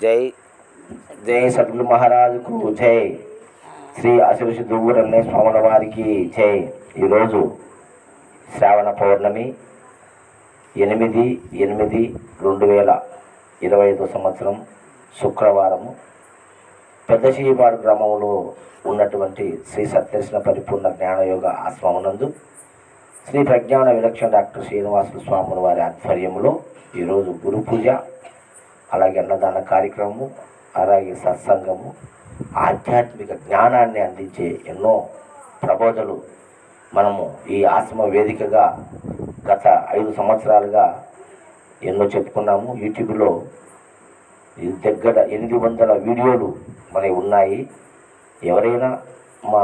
జై జై సద్గురు మహారాజుకు జై. శ్రీ అశివశి దువ్వూరన్న స్వాముల వారికి జై. ఈరోజు శ్రావణ పౌర్ణమి 8/8/2025 సంవత్సరం శుక్రవారము. పెద్దశీపాడు గ్రామంలో ఉన్నటువంటి శ్రీ సత్యదర్శన పరిపూర్ణ జ్ఞానయోగ ఆశ్రమనందు శ్రీ ప్రజ్ఞాన విలక్షణ డాక్టర్ శ్రీనివాసులు స్వాముల వారి ఆధ్వర్యంలో ఈరోజు గురు పూజ, అలాగే అన్నదాన కార్యక్రమము, అలాగే సత్సంగము, ఆధ్యాత్మిక జ్ఞానాన్ని అందించే ఎన్నో ప్రబోధలు మనము ఈ ఆశ్రమ వేదికగా గత 5 సంవత్సరాలుగా ఎన్నో చెప్పుకున్నాము. యూట్యూబ్లో దగ్గర 800 వీడియోలు మనవి ఉన్నాయి. ఎవరైనా మా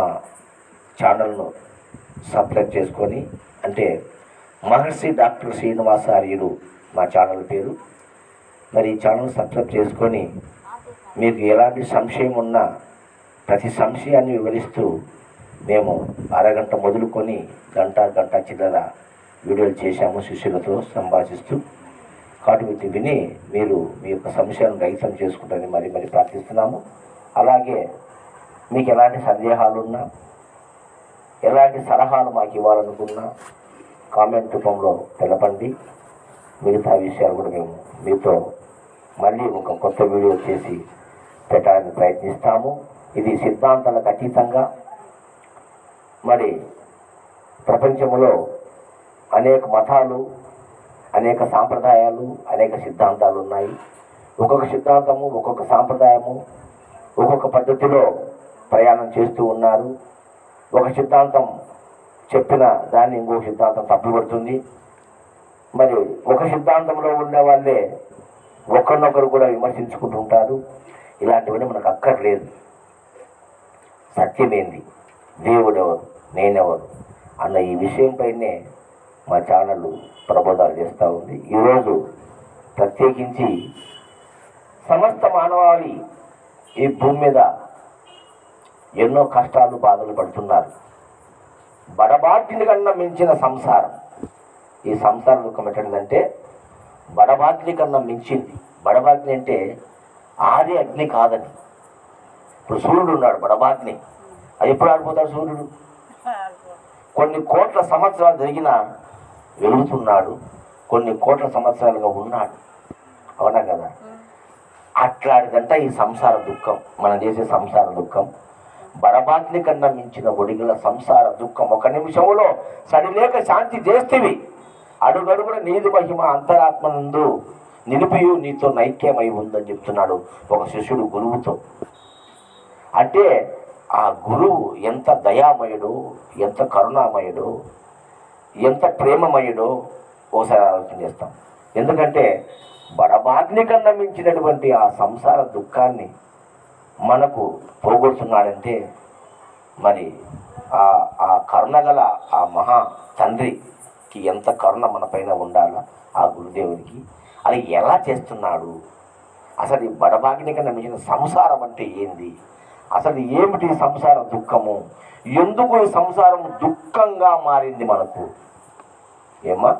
ఛానల్ను సబ్స్క్రైబ్ చేసుకొని, అంటే మహర్షి డాక్టర్ శ్రీనివాసార్యులు మా ఛానల్ పేరు. మరి ఈ ఛానల్ సబ్స్క్రైబ్ చేసుకొని మీకు ఎలాంటి సంశయం ఉన్నా ప్రతి సంశయాన్ని వివరిస్తూ మేము అరగంట మొదలుకొని గంట చిల్లర వీడియోలు చేశాము శిష్యులతో సంభాషిస్తూ. కాబట్టి వీటిని విని మీరు మీ యొక్క సంశయాన్ని రహితం చేసుకుంటారని మరి ప్రార్థిస్తున్నాము. అలాగే మీకు ఎలాంటి సందేహాలు ఉన్నా, ఎలాంటి సలహాలు మాకు ఇవ్వాలనుకున్నా కామెంట్ రూపంలో తెలపండి. మిగతా విషయాలు కూడా మేము మీతో మళ్ళీ ఒక కొత్త వీడియో చేసి పెట్టడానికి ప్రయత్నిస్తాము. ఇది సిద్ధాంతాలకు అతీతంగా, మరి ప్రపంచంలో అనేక మతాలు, అనేక సాంప్రదాయాలు, అనేక సిద్ధాంతాలు ఉన్నాయి. ఒక్కొక్క సిద్ధాంతము, ఒక్కొక్క సాంప్రదాయము, ఒక్కొక్క పద్ధతిలో ప్రయాణం చేస్తూ ఉన్నారు. ఒక సిద్ధాంతం చెప్పిన దాన్ని ఇంకొక సిద్ధాంతం తప్పుపడుతుంది. మరి ఒక సిద్ధాంతంలో ఉండే వాళ్ళే ఒకరినొకరు కూడా విమర్శించుకుంటూ ఉంటారు. ఇలాంటివన్నీ మనకు అక్కర్లేదు. సత్యమేంది, దేవుడెవరు, నేనెవరు అన్న ఈ విషయంపైనే మా ఛానల్ ప్రబోధాలు చేస్తూ ఉంది. ఈరోజు ప్రత్యేకించి సమస్త మానవాళి ఈ భూమి మీద ఎన్నో కష్టాలు, బాధలు పడుతున్నారు. బడబాటిని కన్నా మించిన సంసారం. ఈ సంసార దుఃఖం ఎట్టంటే బడబాటిని కన్నా మించింది. బడబాటిని అంటే ఆది అగ్ని కాదని. ఇప్పుడు సూర్యుడు ఉన్నాడు, బడబాటిని. అది ఎప్పుడు ఆడిపోతాడు సూర్యుడు? కొన్ని కోట్ల సంవత్సరాలు జరిగినా వెలుగుతున్నాడు, కొన్ని కోట్ల సంవత్సరాలుగా ఉన్నాడు. అవునా కదా? అట్లాంటిదంట ఈ సంసార దుఃఖం, మనం చేసే సంసార దుఃఖం. బడబాటిని కన్నా మించిన ఒడిగల సంసార దుఃఖం. ఒక నిమిషంలో సడిలేక శాంతి చేస్తేవి, అడుగడుగున నీది మహిమ అంతరాత్మనందు నిలిపియు నీతో నైక్యమై ఉందని చెప్తున్నాడు ఒక శిష్యుడు గురువుతో. అంటే ఆ గురువు ఎంత దయామయుడు, ఎంత కరుణామయుడు, ఎంత ప్రేమమయుడో ఓసారి ఆలోచన చేస్తాం. ఎందుకంటే బడబాగ్ని కన్నా మించినటువంటి ఆ సంసార దుఃఖాన్ని మనకు పోగొడుతున్నాడంటే మరి ఆ కరుణ గల ఆ మహా తండ్రికి ఎంత కరుణ మన పైన ఉండాలా, ఆ గురుదేవునికి. అది ఎలా చేస్తున్నాడు? అసలు ఈ బడబాగ్ని కన్నా మించిన సంసారం అంటే ఏంది? అసలు ఏమిటి సంసార దుఃఖము? ఎందుకు ఈ సంసారం దుఃఖంగా మారింది మనకు? ఏమా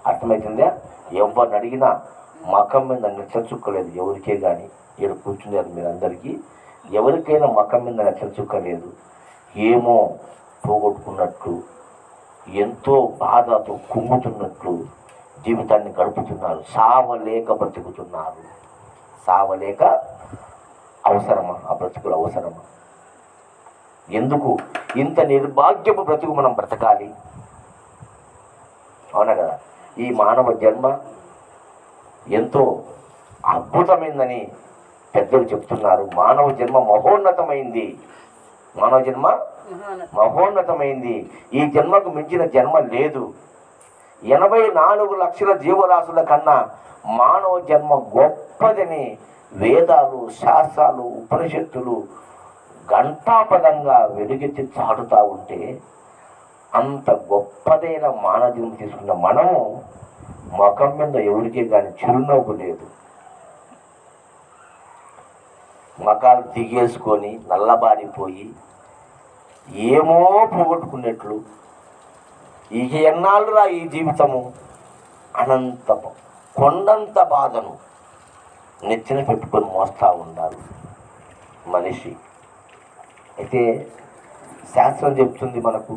అర్థమవుతుందా? ఎవరిని అడిగినా మకం మీద నెచ్చచుక్కలేదు ఎవరికే కానీ. ఇక్కడ కూర్చున్నారు మీరందరికీ, ఎవరికైనా మకం మీద నెచ్చచుక్కలేదు. ఏమో పోగొట్టుకున్నట్లు, ఎంతో బాధతో కుమ్ముతున్నట్లు జీవితాన్ని గడుపుతున్నారు. సావలేక బ్రతుకుతున్నారు. సావలేక అవసరమా? ఆ బ్రతుకులు అవసరమా? ఎందుకు ఇంత నిర్భాగ్యపు బ్రతుకు మనం బ్రతకాలి? అవునా కదా? ఈ మానవ జన్మ ఎంతో అద్భుతమైందని పెద్దలు చెప్తున్నారు. మానవ జన్మ మహోన్నతమైంది. మానవ జన్మ మహోన్నతమైంది. ఈ జన్మకు మించిన జన్మ లేదు. 84 లక్షల జీవరాశుల కన్నా మానవ జన్మ గొప్పదని వేదాలు, శాస్త్రాలు, ఉపనిషత్తులు ఘంటాపదంగా వెలుగెత్తి చాటుతూ ఉంటే, అంత గొప్పదైన మానవ జన్మ తీసుకున్న మనము ముఖం మీద ఎవరికే కానీ చిరునవ్వు లేదు. మకాలు దిగేసుకొని నల్లబారిపోయి ఏమో పోగొట్టుకున్నట్లు, ఇక ఎన్నాళ్ళురా ఈ జీవితము అనంత కొండంత బాధను నెత్తిన పెట్టుకొని మోస్తూ ఉండాలి మనిషి. అయితే శాస్త్రం చెప్తుంది మనకు,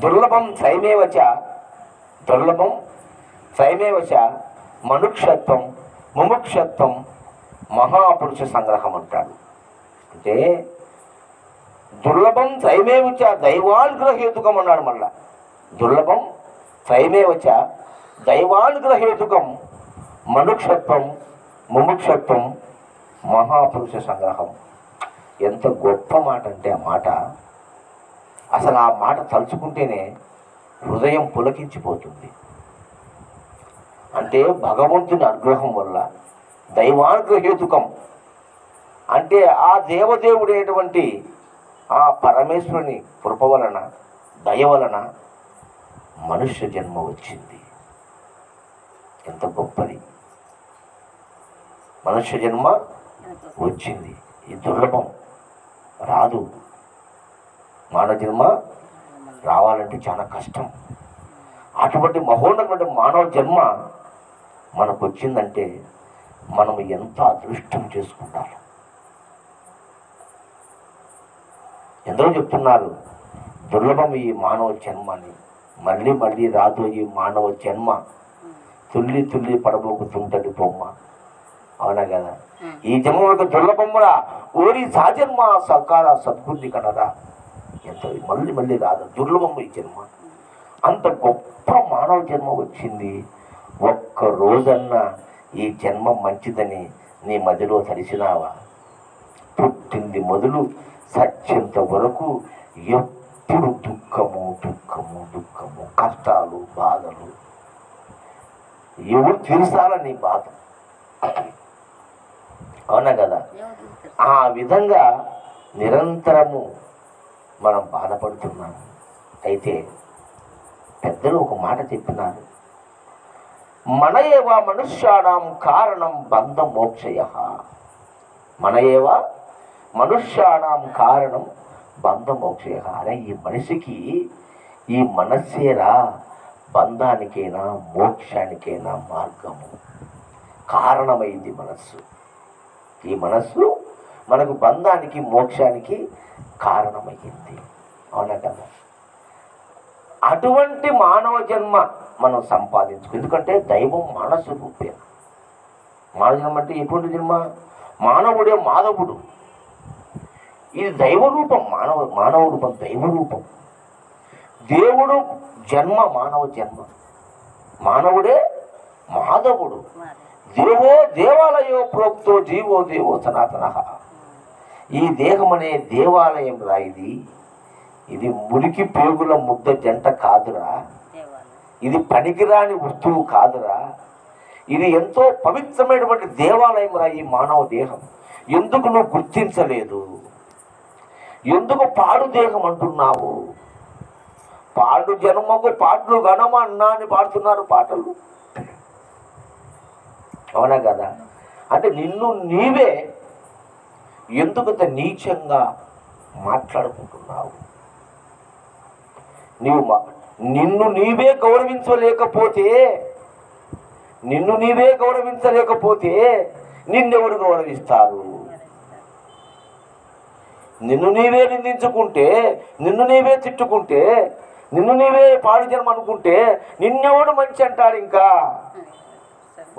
దుర్లభం త్రైమేవచ మనుక్షత్వం ముముక్షత్వం మహాపురుష సంగ్రహం అంటాడు. అంటే దుర్లభం త్రైమేవచ దైవానుగ్రహేతుకం అన్నాడు. మళ్ళా దుర్లభం త్రైమేవచ దైవానుగ్రహేతుకం మనుక్షత్వం ముముక్షత్వం మహాపురుష సంగ్రహం. ఎంత గొప్ప మాట అంటే ఆ మాట, అసలు ఆ మాట తలుచుకుంటేనే హృదయం పులకించిపోతుంది. అంటే భగవంతుని అనుగ్రహం వల్ల, దైవానుగ్రహేతుకం అంటే ఆ దేవదేవుడైనటువంటి ఆ పరమేశ్వరుని కృప వలన, దయ వలన మనుష్య జన్మ వచ్చింది. ఎంత గొప్పది! మనుష్య జన్మ వచ్చింది. ఈ దుర్లభం రాదు. మానవ జన్మ రావాలంటే చాలా కష్టం. అటువంటి మహోన్నతమైన మానవ జన్మ మనకు వచ్చిందంటే మనం ఎంత అదృష్టం చేసుకుంటారు. ఎందరో చెప్తున్నారు దుర్లభం ఈ మానవ జన్మ అని. మళ్ళీ మళ్ళీ రాదు ఈ మానవ జన్మ, తుల్లి తుల్లి పడబోకుతుంటది బొమ్మ. అవునా కదా? ఈ జన్మ ఒక దుర్లభమ్మరా, ఓరి సాజన్మ సకార సద్బుద్ధి కనరా. ఎంత మళ్ళీ మళ్ళీ రాదు, దుర్లభం ఈ జన్మ. అంత గొప్ప మానవ జన్మ వచ్చింది. ఒక్క రోజన్నా ఈ జన్మ మంచిదని నీ మదిలో తలిసినావా? పుట్టింది మొదలు సత్యంత వరకు ఎప్పుడు దుఃఖము దుఃఖము దుఃఖము, కష్టాలు బాధలు. ఎవరు తీర్చాల నీ బాధ? అవునా కదా? ఆ విధంగా నిరంతరము మనం బాధపడుతున్నాము. అయితే పెద్దలు ఒక మాట చెప్పినారు, మన ఏవ మనుష్యాణం కారణం బంధ మోక్షయ. మన ఏవ మనుష్యాణం కారణం బంధ మోక్షయ. అరే ఈ మనిషికి ఈ మనస్సేరా బంధానికైనా మోక్షానికైనా మార్గము. కారణమైంది మనస్సు. ఈ మనస్సు మనకు బంధానికి మోక్షానికి కారణమైంది. అవునా కదా? అటువంటి మానవ జన్మ మనం సంపాదించుకో. ఎందుకంటే దైవం మానవ రూపే. మానవ జన్మ అంటే ఎటువంటి జన్మ? మానవుడే మాధవుడు. ఇది దైవరూపం. మానవ రూపం దైవరూపం. దేవుడు జన్మ మానవ జన్మ, మానవుడే మాధవుడు. దేవో దేవాలయో ప్రోక్తో జీవో దేవో సనాతన. ఈ దేహం అనే దేవాలయం రా. ఇది మురికి పేగుల ముద్ద జంట కాదురా. ఇది పనికిరాని వస్తువు కాదురా. ఇది ఎంతో పవిత్రమైనటువంటి దేవాలయం రా ఈ మానవ దేహం. ఎందుకు నువ్వు గుర్తించలేదు? ఎందుకు పాడు దేహం అంటున్నావు? పాడు జన్మకు పాటలు గణమ అన్నా అని పాడుతున్నారు పాటలు. అవునా కదా? అంటే నిన్ను నీవే ఎందుకంత నీచంగా మాట్లాడుకుంటున్నావు? నిన్ను నీవే గౌరవించలేకపోతే నిన్నెవరు గౌరవిస్తారు? నిన్ను నీవే నిందించుకుంటే, నిన్ను నీవే తిట్టుకుంటే, నిన్ను నీవే పాడు జన్మ అనుకుంటే నిన్నెవడు మంచి అంటాడు? ఇంకా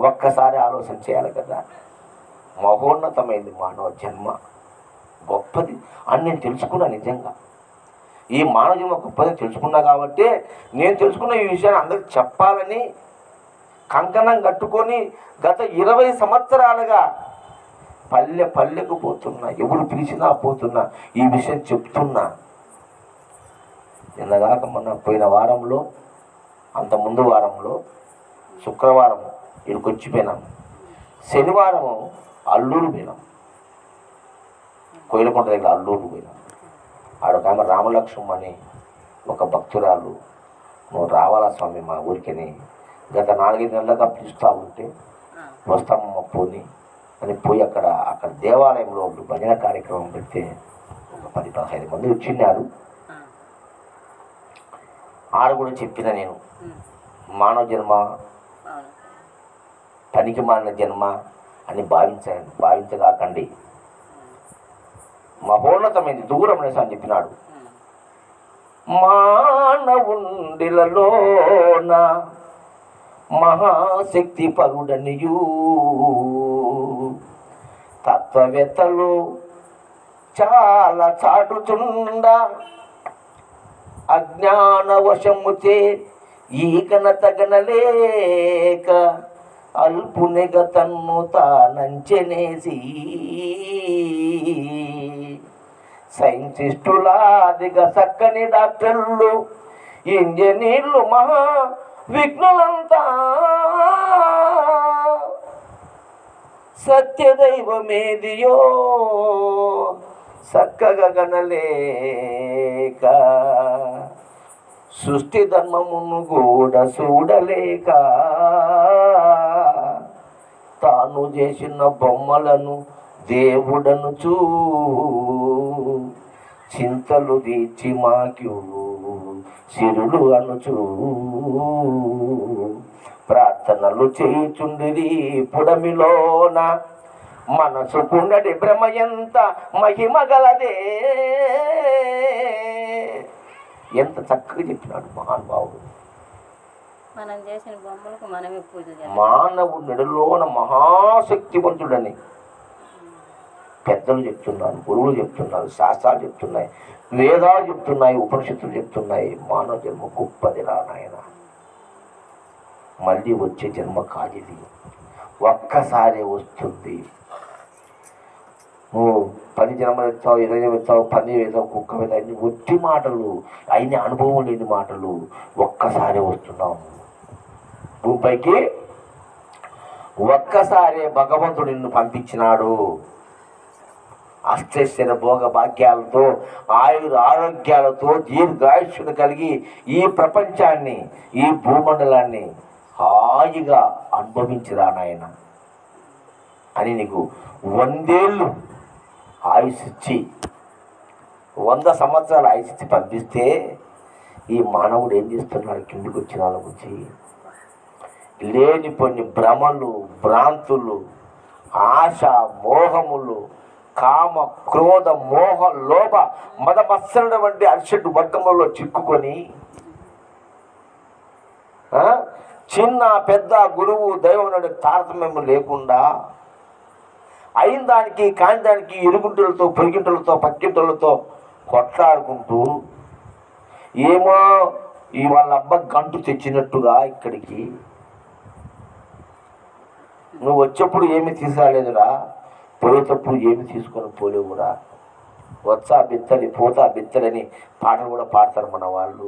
ఒక్కసారి ఆలోచన చేయాలి కదా. మహోన్నతమైంది మానవ జన్మ, గొప్పది అని నేను తెలుసుకున్నా. నిజంగా ఈ మానవ జన్మ గొప్పదని తెలుసుకున్నా కాబట్టి నేను తెలుసుకున్న ఈ విషయాన్ని అందరికి చెప్పాలని కంకణం కట్టుకొని గత 20 సంవత్సరాలుగా పల్లె పల్లెకు పోతున్నా. ఎవరు పిలిచినా పోతున్నా, ఈ విషయం చెప్తున్నా. నిన్నగాక మొన్న పోయిన వారంలో, అంత ముందు వారంలో శుక్రవారం ఇక్కడికి వచ్చిపోయినాం. శనివారం అల్లూరు పోయినాం. కోయిలకొండ దగ్గర అల్లూరు పోయినాం. ఆడొక ఆమె రామలక్ష్మమ్మ అని ఒక భక్తురాలు, నువ్వు రావాలా స్వామి మా ఊరికని గత 4-5 నెలలుగా పిలుస్తూ ఉంటే వస్తామమ్మ పోని అని పోయి అక్కడ దేవాలయంలో భజన కార్యక్రమం పెడితే ఒక 10-15 మంది వచ్చిన్నారు. ఆడ కూడా చెప్పిన నేను, మానవ జన్మ పనికి మాలిన జన్మ అని భావించగాకండి. మహోన్నతమైంది, దూరమైన అని చెప్పినాడు. మానవుండిలలోన మహాశక్తి పరుడనియు తత్వవేత్తలు చాలా చాటుచుండ అజ్ఞానవశముచే ఈకన తగనలేక అల్పునిగ తన్ను తానంచెనేసి సైంటిస్టులాదిగా చక్కని డాక్టర్లు ఇంజనీర్లు మహా విఘ్నులంతా సత్యదైవమేదియో చక్కగా గనలేక సృష్టి ధర్మమును కూడా చూడలేక తాను చేసిన బొమ్మలను దేవుడను చింతలు తీర్చి మాక్యూ సిరులు అనుచూ ప్రార్థనలు చేయుచుండిరి పుడమిలోన మనసుకున్నది భ్రమ ఎంత మహిమ గలదే. ఎంత చక్కగా చెప్పినాడు మహానుభావుడు. మనం చేసిన బొమ్మలకు మనమే పూజ చేయాలి. మానవుడి నెడలోన మహాశక్తివంతుడని పెద్దలు చెప్తున్నారు, గురువులు చెప్తున్నారు, శాస్త్రాలు చెప్తున్నాయి, వేదాలు చెప్తున్నాయి, ఉపనిషత్తులు చెప్తున్నాయి. మానవ జన్మ గొప్పది రా నాయన. మళ్ళీ వచ్చే జన్మ కాదిది, ఒక్కసారి వస్తుంది. నువ్వు 10 జన్మలు ఎత్తావు, 20 ఎత్తావు, 10 ఎత్తావు, కుక్క మీద అన్ని ఒట్టి మాటలు, అయిన అనుభవం లేని మాటలు. ఒక్కసారి వస్తున్నావు భూమిపైకి, ఒక్కసారి భగవంతుడు నిన్ను పంపించినాడు. అష్టైశ్వర్య భోగ భాగ్యాలతో, ఆరోగ్యాలతో, దీర్ఘాయుష్ను కలిగి ఈ ప్రపంచాన్ని, ఈ భూమండలాన్ని హాయిగా అనుభవించిరా నాయన అని నీకు 100 ఏళ్ళు ఆయుష్ ఇచ్చి, 100 సంవత్సరాల ఆయుష్ ఇచ్చి పంపిస్తే ఈ మానవుడు ఏం చేస్తున్నాడు? కిందికి వచ్చిన వాళ్ళ గురించి లేని కొన్ని భ్రమలు, భ్రాంతులు, ఆశ, మోహములు, కామ, క్రోధ, మోహ, లోభ, మద మత్సరుడు వంటి అరిషడ్ వర్గములలో చిక్కుకొని చిన్న పెద్ద గురువు దైవం తారతమ్యం లేకుండా అయిన దానికి కాని దానికి ఇరుగుంటలతో, పొరిగింటలతో, పక్కింటలతో కొట్లాడుకుంటూ ఏమో ఈ వాళ్ళ అబ్బ గంటు తెచ్చినట్టుగా ఇక్కడికి నువ్వు వచ్చేప్పుడు ఏమి తీసుకురాలేదురా, పోయేటప్పుడు ఏమి తీసుకొని పోలేవురా. వచ్చా బిత్తలి పోతా బిత్తలని పాటలు కూడా పాడతారు మన వాళ్ళు.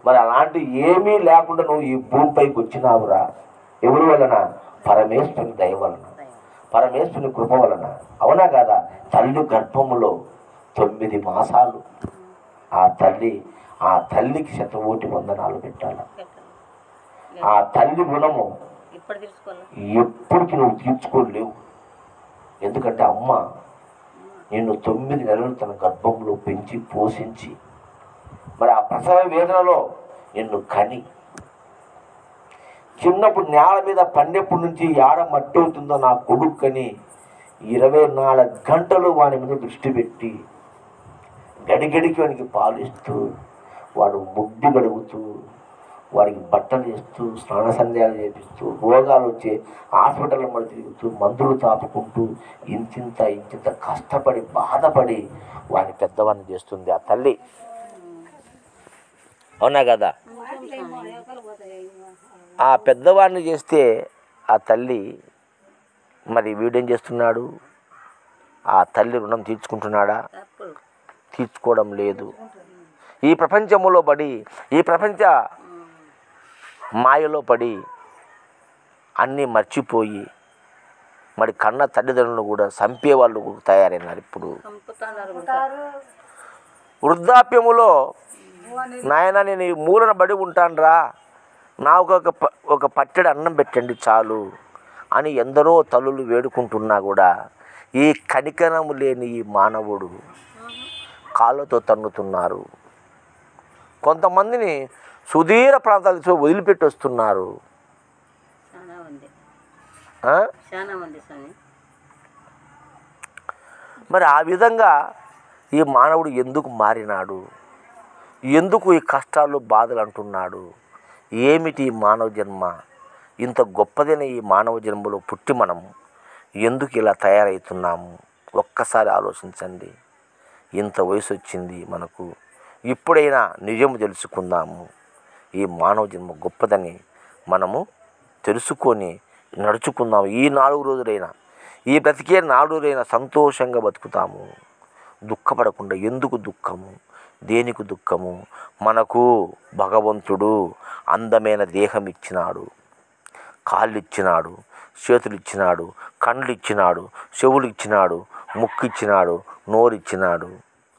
మరి అలాంటి ఏమీ లేకుండా నువ్వు ఈ భూమిపైకి వచ్చినావురా. ఎవరి వలన? పరమేశ్వరుని దయ వలన, పరమేశ్వరుని కృప వలన. అవునా కాదా? తల్లి గర్భములో 9 మాసాలు ఆ తల్లికి 100 వందనాలు పెట్టాలి. ఆ తల్లి గుణము ఎప్పటికి నువ్వు తీర్చుకోలేవు. ఎందుకంటే అమ్మ నిన్ను 9 నెలలు తన గర్భంలో పెంచి పోషించి, మరి ఆ ప్రసవ వేదనలో నిన్ను కని, చిన్నప్పుడు నేల మీద పండేప్పటి నుంచి ఏడ మట్టి అవుతుందో నా కొడుక్కని 24 గంటలు వాడి మీద దృష్టి పెట్టి గడిగడికి వానికి పాలిస్తూ, వాడు ముడ్డి గడుగుతూ, వాడికి బట్టలు వేస్తూ, స్నాన సంధ్యాలు చేపిస్తూ, రోగాలు వచ్చే హాస్పిటల్ మళ్ళీ తిరుగుతూ, మందులు తాపుకుంటూ, ఇంతింత కష్టపడి బాధపడి వాడిని పెద్దవాడిని చేస్తుంది ఆ తల్లి. అవునా కదా? ఆ పెద్దవాడిని చేస్తే ఆ తల్లి, మరి వీడేం చేస్తున్నాడు? ఆ తల్లి రుణం తీర్చుకుంటున్నాడా? తీర్చుకోవడం లేదు. ఈ ప్రపంచములో పడి, ఈ ప్రపంచ మాయలో పడి అన్నీ మర్చిపోయి మరి కన్న తల్లిదండ్రులను కూడా చంపే వాళ్ళు తయారైనారు. ఇప్పుడు వృద్ధాప్యములో నాయన నేను ఈ మూలన బడి ఉంటానురా, నాకు ఒక పట్టెడు అన్నం పెట్టండి చాలు అని ఎందరో తల్లులు వేడుకుంటున్నా కూడా ఈ కనికరము లేని ఈ మానవుడు కాళ్ళతో తన్నుతున్నారు. కొంతమందిని సుదీర ప్రాంతాలకు వదిలిపెట్టి వస్తున్నారు. చాలా మంది స్వామి. మరి ఆ విధంగా ఈ మానవుడు ఎందుకు మారినాడు, ఎందుకు ఈ కష్టాలు బాధలు అంటున్నాడు, ఏమిటి ఈ మానవ జన్మ, ఇంత గొప్పదైన ఈ మానవ జన్మలో పుట్టి మనం ఎందుకు ఇలా తయారవుతున్నాము ఒక్కసారి ఆలోచించండి. ఇంత వయసు వచ్చింది మనకు, ఇప్పుడైనా నిజం తెలుసుకుందాము. ఈ మానవ జన్మ గొప్పదని మనము తెలుసుకొని నడుచుకుందాము. ఈ 4 రోజులైనా, ఈ బ్రతికే 4 రోజులైనా సంతోషంగా బతుకుతాము, దుఃఖపడకుండా. ఎందుకు దుఃఖము, దేనికి దుఃఖము? మనకు భగవంతుడు అందమైన దేహం ఇచ్చినాడు, కాళ్ళు ఇచ్చినాడు, చేతులు ఇచ్చినాడు, కళ్ళు ఇచ్చినాడు, చెవులు ఇచ్చినాడు, ముక్కు ఇచ్చినాడు, నోరు ఇచ్చినాడు.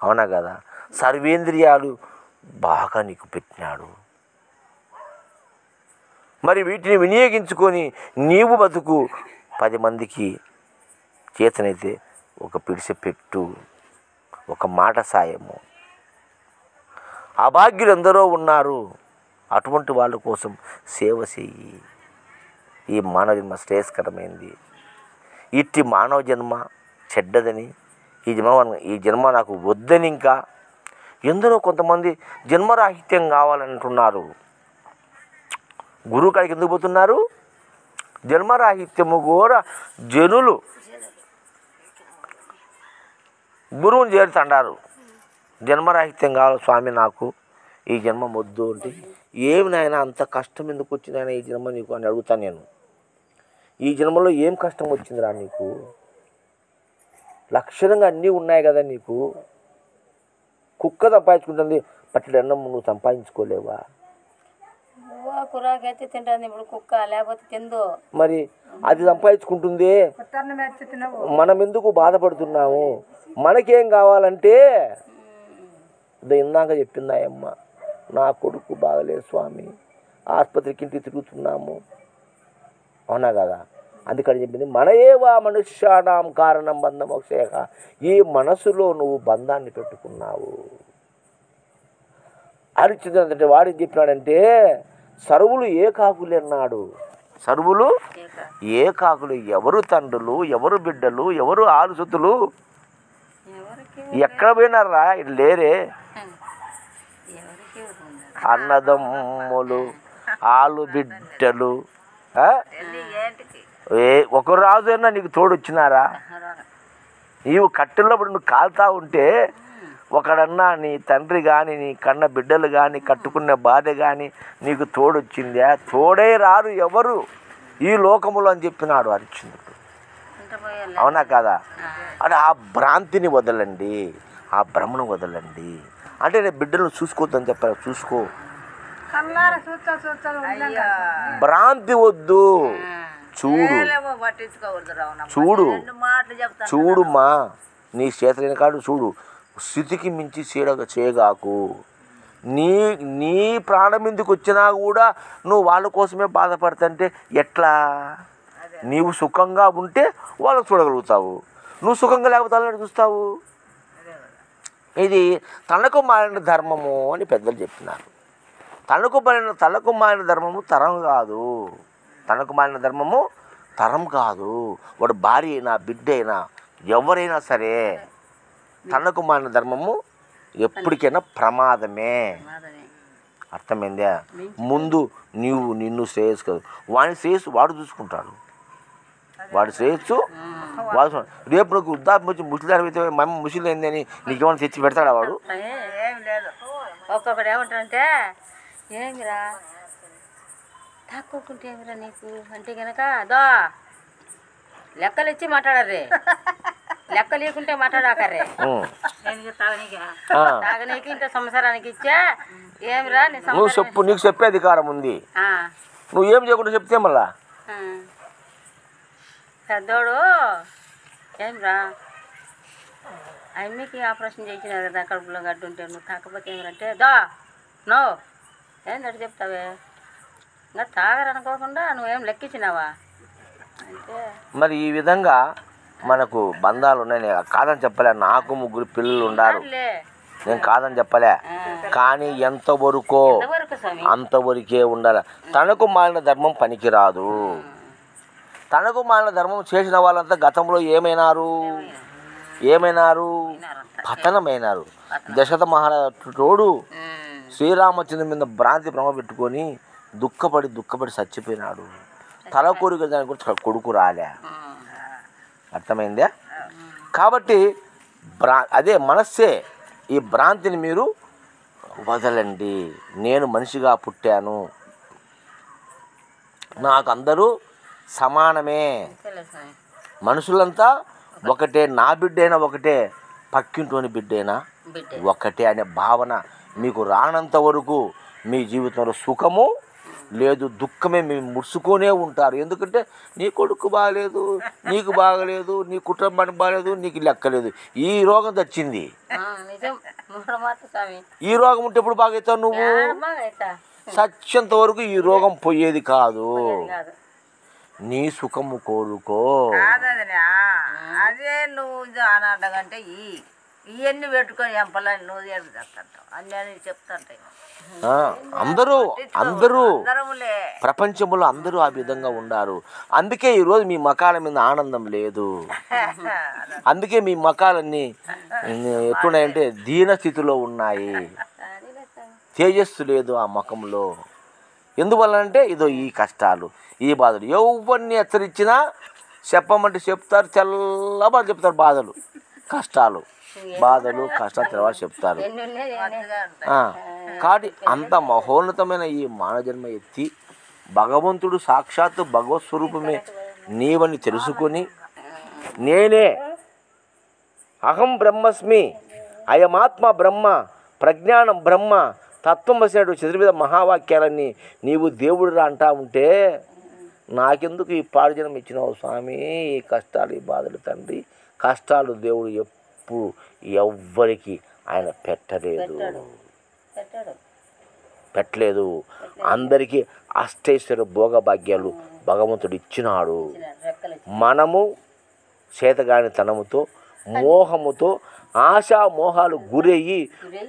అవునా కదా? సర్వేంద్రియాలు బాగా నీకు పెట్టినాడు. మరి వీటిని వినియోగించుకొని నీవు బతుకు. 10 మందికి చేతనైతే ఒక పిడిసె పెట్టు, ఒక మాట సాయము. అభాగ్యులు ఎందరో ఉన్నారు, అటువంటి వాళ్ళ కోసం సేవ చెయ్యి. ఈ మానవ జన్మ శ్రేయస్కరమైంది. ఇట్టి మానవ జన్మ చెడ్డదని, ఈ జన్మ నాకు వద్దని, ఇంకా ఎందరో కొంతమంది జన్మరాహిత్యం కావాలంటున్నారు. గురువు కాడికి ఎందుకు పోతున్నారు? జన్మరాహిత్యము కూడా జనులు గురువుని చేరుతుంటారు. జన్మరాహిత్యం కావాలి స్వామి, నాకు ఈ జన్మ వద్దు అంటే, ఏమి నాయన అంత కష్టం ఎందుకు వచ్చింది ఈ జన్మ నీకు అని అడుగుతాను నేను. ఈ జన్మలో ఏం కష్టం వచ్చిందిరా నీకు? లక్షణంగా అన్నీ ఉన్నాయి కదా నీకు. కుక్క సంపాదించుకుంటుంది, పట్టెడు అన్నం నువ్వు సంపాదించుకోలేవా? కూరకైతే తింటుంది, ఇప్పుడు కుక్క లేకపోతే తిందో. మరి అది సంపాదించుకుంటుంది, మనం ఎందుకు బాధపడుతున్నాము? మనకేం కావాలంటే, ఇందాక చెప్పిందాయమ్మ, నా కొడుకు బాగలేదు స్వామి, ఆసుపత్రికి ఇంటికి తిరుగుతున్నాము. అవునా కదా? అందుకని చెప్పింది, మనయేవా మనుష్యానాం కారణం బంధం మోక్షేహ. ఈ మనసులో నువ్వు బంధాన్ని పెట్టుకున్నావు. హరిశ్చంద్రుడు వాడు ఏం చెప్పినాడంటే, సర్వులు ఏకాకులు అన్నాడు. సర్వులు ఏకాకులు. ఎవరు తండ్రులు, ఎవరు బిడ్డలు, ఎవరు ఆలుసుతులు? ఎక్కడ పోయినారా? ఇటు లేరే. అన్నదమ్ములు, ఆలు బిడ్డలు, ఒక రాజు అయినా నీకు తోడు వచ్చినారా? నీవు కట్టెల్లో నువ్వు కాలుతా ఉంటే ఒకడన్నా నీ తండ్రి కానీ, నీ కన్న బిడ్డలు కానీ, కట్టుకున్న భార్య కానీ నీకు తోడొచ్చిందా? తోడే రారు ఎవరు ఈ లోకములో అని చెప్పినాడు హరిశ్చంద్రుడు. అవునా కదా? అంటే ఆ భ్రాంతిని వదలండి, ఆ భ్రమను వదలండి. అంటే నేను బిడ్డలను చూసుకోవద్దని చెప్పాను, చూసుకో. భ్రాంతి వద్దు. చూడు చూడు చూడుమా, నీ చేతలైన కాడు చూడు. స్థితికి మించి చేయగాకు. నీ ప్రాణం ఎందుకు వచ్చినా కూడా నువ్వు వాళ్ళ కోసమే బాధపడుతుంటే ఎట్లా? నీవు సుఖంగా ఉంటే వాళ్ళని చూడగలుగుతావు, నువ్వు సుఖంగా లేకపోతే వాళ్ళని చూస్తావు. ఇది తనకు మారిన ధర్మము అని పెద్దలు చెప్పినారు. తనకు మారిన ధర్మము తరం కాదు. తనకు మారిన ధర్మము తరం కాదు. వాడు భార్య అయినా, బిడ్డ అయినా, ఎవరైనా సరే తనకు మారిన ధర్మము ఎప్పటికైనా ప్రమాదమే. అర్థమైందా? ముందు నిన్ను శ్రేయస్సు కాదు, వాడి శ్రేయస్సు వాడు చూసుకుంటాడు. వాడి శ్రేయస్సు వాడు. రేపు నాకు వృద్ధాప్యం వచ్చి ముసలిదాని అయితే మమ్మ ముసలింది అని నీకేమైనా తెచ్చి పెడతాడా వాడు? ఏం లేదు. ఒక్కొక్కడు ఏమంటారంటే, ఏమిరా తక్కువకుంటే ఏమిరా నీకు అంటే కనుక దో లెక్కలు ఇచ్చి మాట్లాడర్రే, లెక్క లేకుంటే మాట్లాడాకర్రే. తాగనీకి ఇంత సంవత్సరానికి ఇచ్చా ఏమిరా నువ్వు చెప్పు, నీకు చెప్పే అధికారం ఉంది. నువ్వు ఏం చేయకుండా చెప్తే మళ్ళా పెద్దోడు ఏమిరా అమ్మకి ఆపరేషన్ చేయించినారు కదా కడుపులో గడ్డు ఉంటే, నువ్వు తాకపోతే ఏమిరంటే దో నో ఏంటంటే చెప్తావే, ఇంకా తాగరనుకోకుండా నువ్వేం లెక్కించినావా అంటే. మరి ఈ విధంగా మనకు బంధాలు ఉన్నాయి. నేను కాదని చెప్పలే, నాకు 3 పిల్లలు ఉన్నారు, నేను కాదని చెప్పలే. కానీ ఎంతవరకో అంతవరకే ఉండాలి. తనకు మారిన ధర్మం పనికిరాదు. తనకు మాలిన ధర్మం చేసిన వాళ్ళంతా గతంలో ఏమైనారు? పతనమైనారు. దశరథ మహారాజుడు శ్రీరామచంద్ర మీద భ్రాంతి భ్రమ పెట్టుకొని దుఃఖపడి చచ్చిపోయినాడు. తల కోరిక దాని గురించి కొడుకు రాలే. అర్థమైందా? కాబట్టి అదే మనస్సే. ఈ భ్రాంతిని మీరు వదలండి. నేను మనిషిగా పుట్టాను, నాకు అందరూ సమానమే, మనుషులంతా ఒకటే, నా బిడ్డైనా ఒకటే, పక్కింటోని బిడ్డైనా ఒకటే అనే భావన మీకు రానంత వరకు మీ జీవితంలో సుఖము లేదు, దుఃఖమే మీరు ముడుచుకొనే ఉంటారు. ఎందుకంటే నీ కొడుకు బాగలేదు, నీకు బాగలేదు, నీ కుటుంబానికి బాగలేదు, నీకు లెక్కలేదు. ఈ రోగం తెచ్చింది. ఈ రోగం ఉంటే ఎప్పుడు బాగవుతావు నువ్వు? సత్యంత వరకు ఈ రోగం పోయేది కాదు. నీ సుఖము కోరుకో. అదే నువ్వు అనాటంటే ఇవన్నీ పెట్టుకొని ఎంపలని నువ్వు చేస్తాంటావు అన్నీ చెప్తాంటాయి. అందరూ ప్రపంచంలో అందరూ ఆ విధంగా ఉండారు. అందుకే ఈరోజు మీ మకాల మీద ఆనందం లేదు. అందుకే మీ మకాలన్నీ ఎట్లున్నాయంటే దీన స్థితిలో ఉన్నాయి. తేజస్సు లేదు ఆ ముఖంలో. ఎందువల్ల అంటే ఇదో ఈ కష్టాలు, ఈ బాధలు. ఎవరిని హెచ్చరించినా చెప్పమంటే చెప్తారు, చల్లబాటు చెప్తారు. కష్టాలు తర్వాత చెప్తారు. కాబట్టి అంత మహోన్నతమైన ఈ మానవ జన్మ ఎత్తి భగవంతుడు సాక్షాత్తు భగవత్ స్వరూపమే నీవని తెలుసుకొని, నేనే అహం బ్రహ్మస్మి, అయమాత్మ బ్రహ్మ, ప్రజ్ఞానం బ్రహ్మ, తత్వం వచ్చినటువంటి చతుర్విధ మహావాక్యాలన్నీ నీవు దేవుడు రా అంటా ఉంటే, నాకెందుకు ఈ పాడుజనం ఇచ్చినావు స్వామి? ఈ కష్టాలు, ఈ బాధలు తండ్రి. కష్టాలు దేవుడు ఎప్పుడు ఎవ్వరికి ఆయన పెట్టలేదు. అందరికీ అష్టైశ్వర్య భోగభాగ్యాలు భగవంతుడు ఇచ్చినాడు. మనము చేతగానితనముతో, మోహముతో, ఆశా మోహాలు గురయ్యి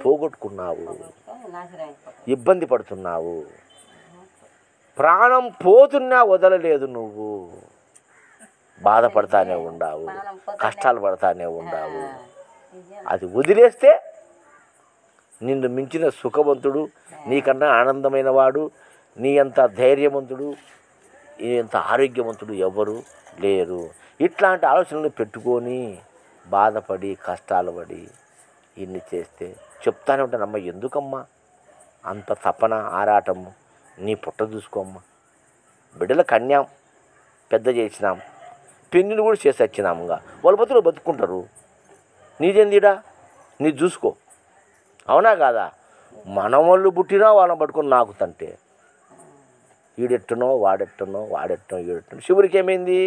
పోగొట్టుకున్నావు, ఇబ్బంది పడుతున్నావు. ప్రాణం పోతున్నా వదలలేదు నువ్వు. బాధపడతానే ఉండావు, కష్టాలు పడతానే ఉండావు. అది వదిలేస్తే నిన్ను మించిన సుఖవంతుడు, నీకన్నా ఆనందమైన వాడు, నీ అంత ధైర్యవంతుడు, నీ అంత ఆరోగ్యవంతుడు ఎవరు లేరు. ఇట్లాంటి ఆలోచనలు పెట్టుకొని బాధపడి కష్టాలు పడి ఇన్ని చేస్తే చెప్తానే ఉంటానమ్మా, ఎందుకమ్మా అంత తపన ఆరాటము? నీ పుట్ట చూసుకోమ్మా. బిడ్డల కన్యాం పెద్ద చేసినాం, పెళ్ళిళ్ళు కూడా చేసి వచ్చినాముగా. వాళ్ళ బతులు బతుకుంటారు. నీదేందిడా? నీ చూసుకో. అవునా కాదా? మన వాళ్ళు పుట్టినా వాళ్ళని పట్టుకొని నాకుతంటే ఈడెట్టనో వాడెట్టనో ఈడెట్టనో చివరికి ఏమైంది?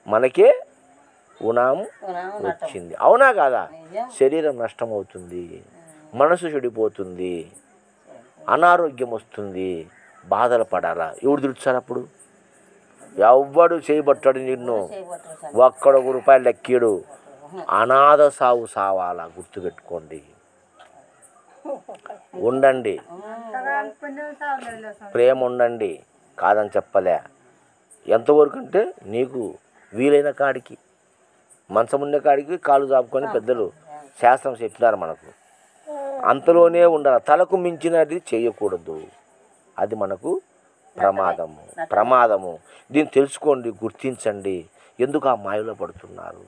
మనకే ఉనాము వచ్చింది. అవునా కాదా? శరీరం నష్టమవుతుంది, మనసు చెడిపోతుంది, అనారోగ్యం వస్తుంది, బాధలు పడాలా? ఎవడు తిడుతారు అప్పుడు? ఎవ్వడు చేయబట్టాడు నిన్ను. ఒక్కడ రూపాయలు లెక్కీడు. అనాథ సావు సావాలా, గుర్తుపెట్టుకోండి. ఉండండి, ప్రేమ ఉండండి, కాదని చెప్పలే. ఎంతవరకు అంటే నీకు వీలైన కాడికి, మంచం ఉండే కాడికి కాలు చాపుకొని పెద్దలు శాస్త్రం చెప్పినారు మనకు. అంతలోనే ఉండాలి. తలకు మించినది చేయకూడదు. అది మనకు ప్రమాదము. దీన్ని తెలుసుకోండి, గుర్తించండి. ఎందుకు ఆ మాయలో పడుతున్నారు?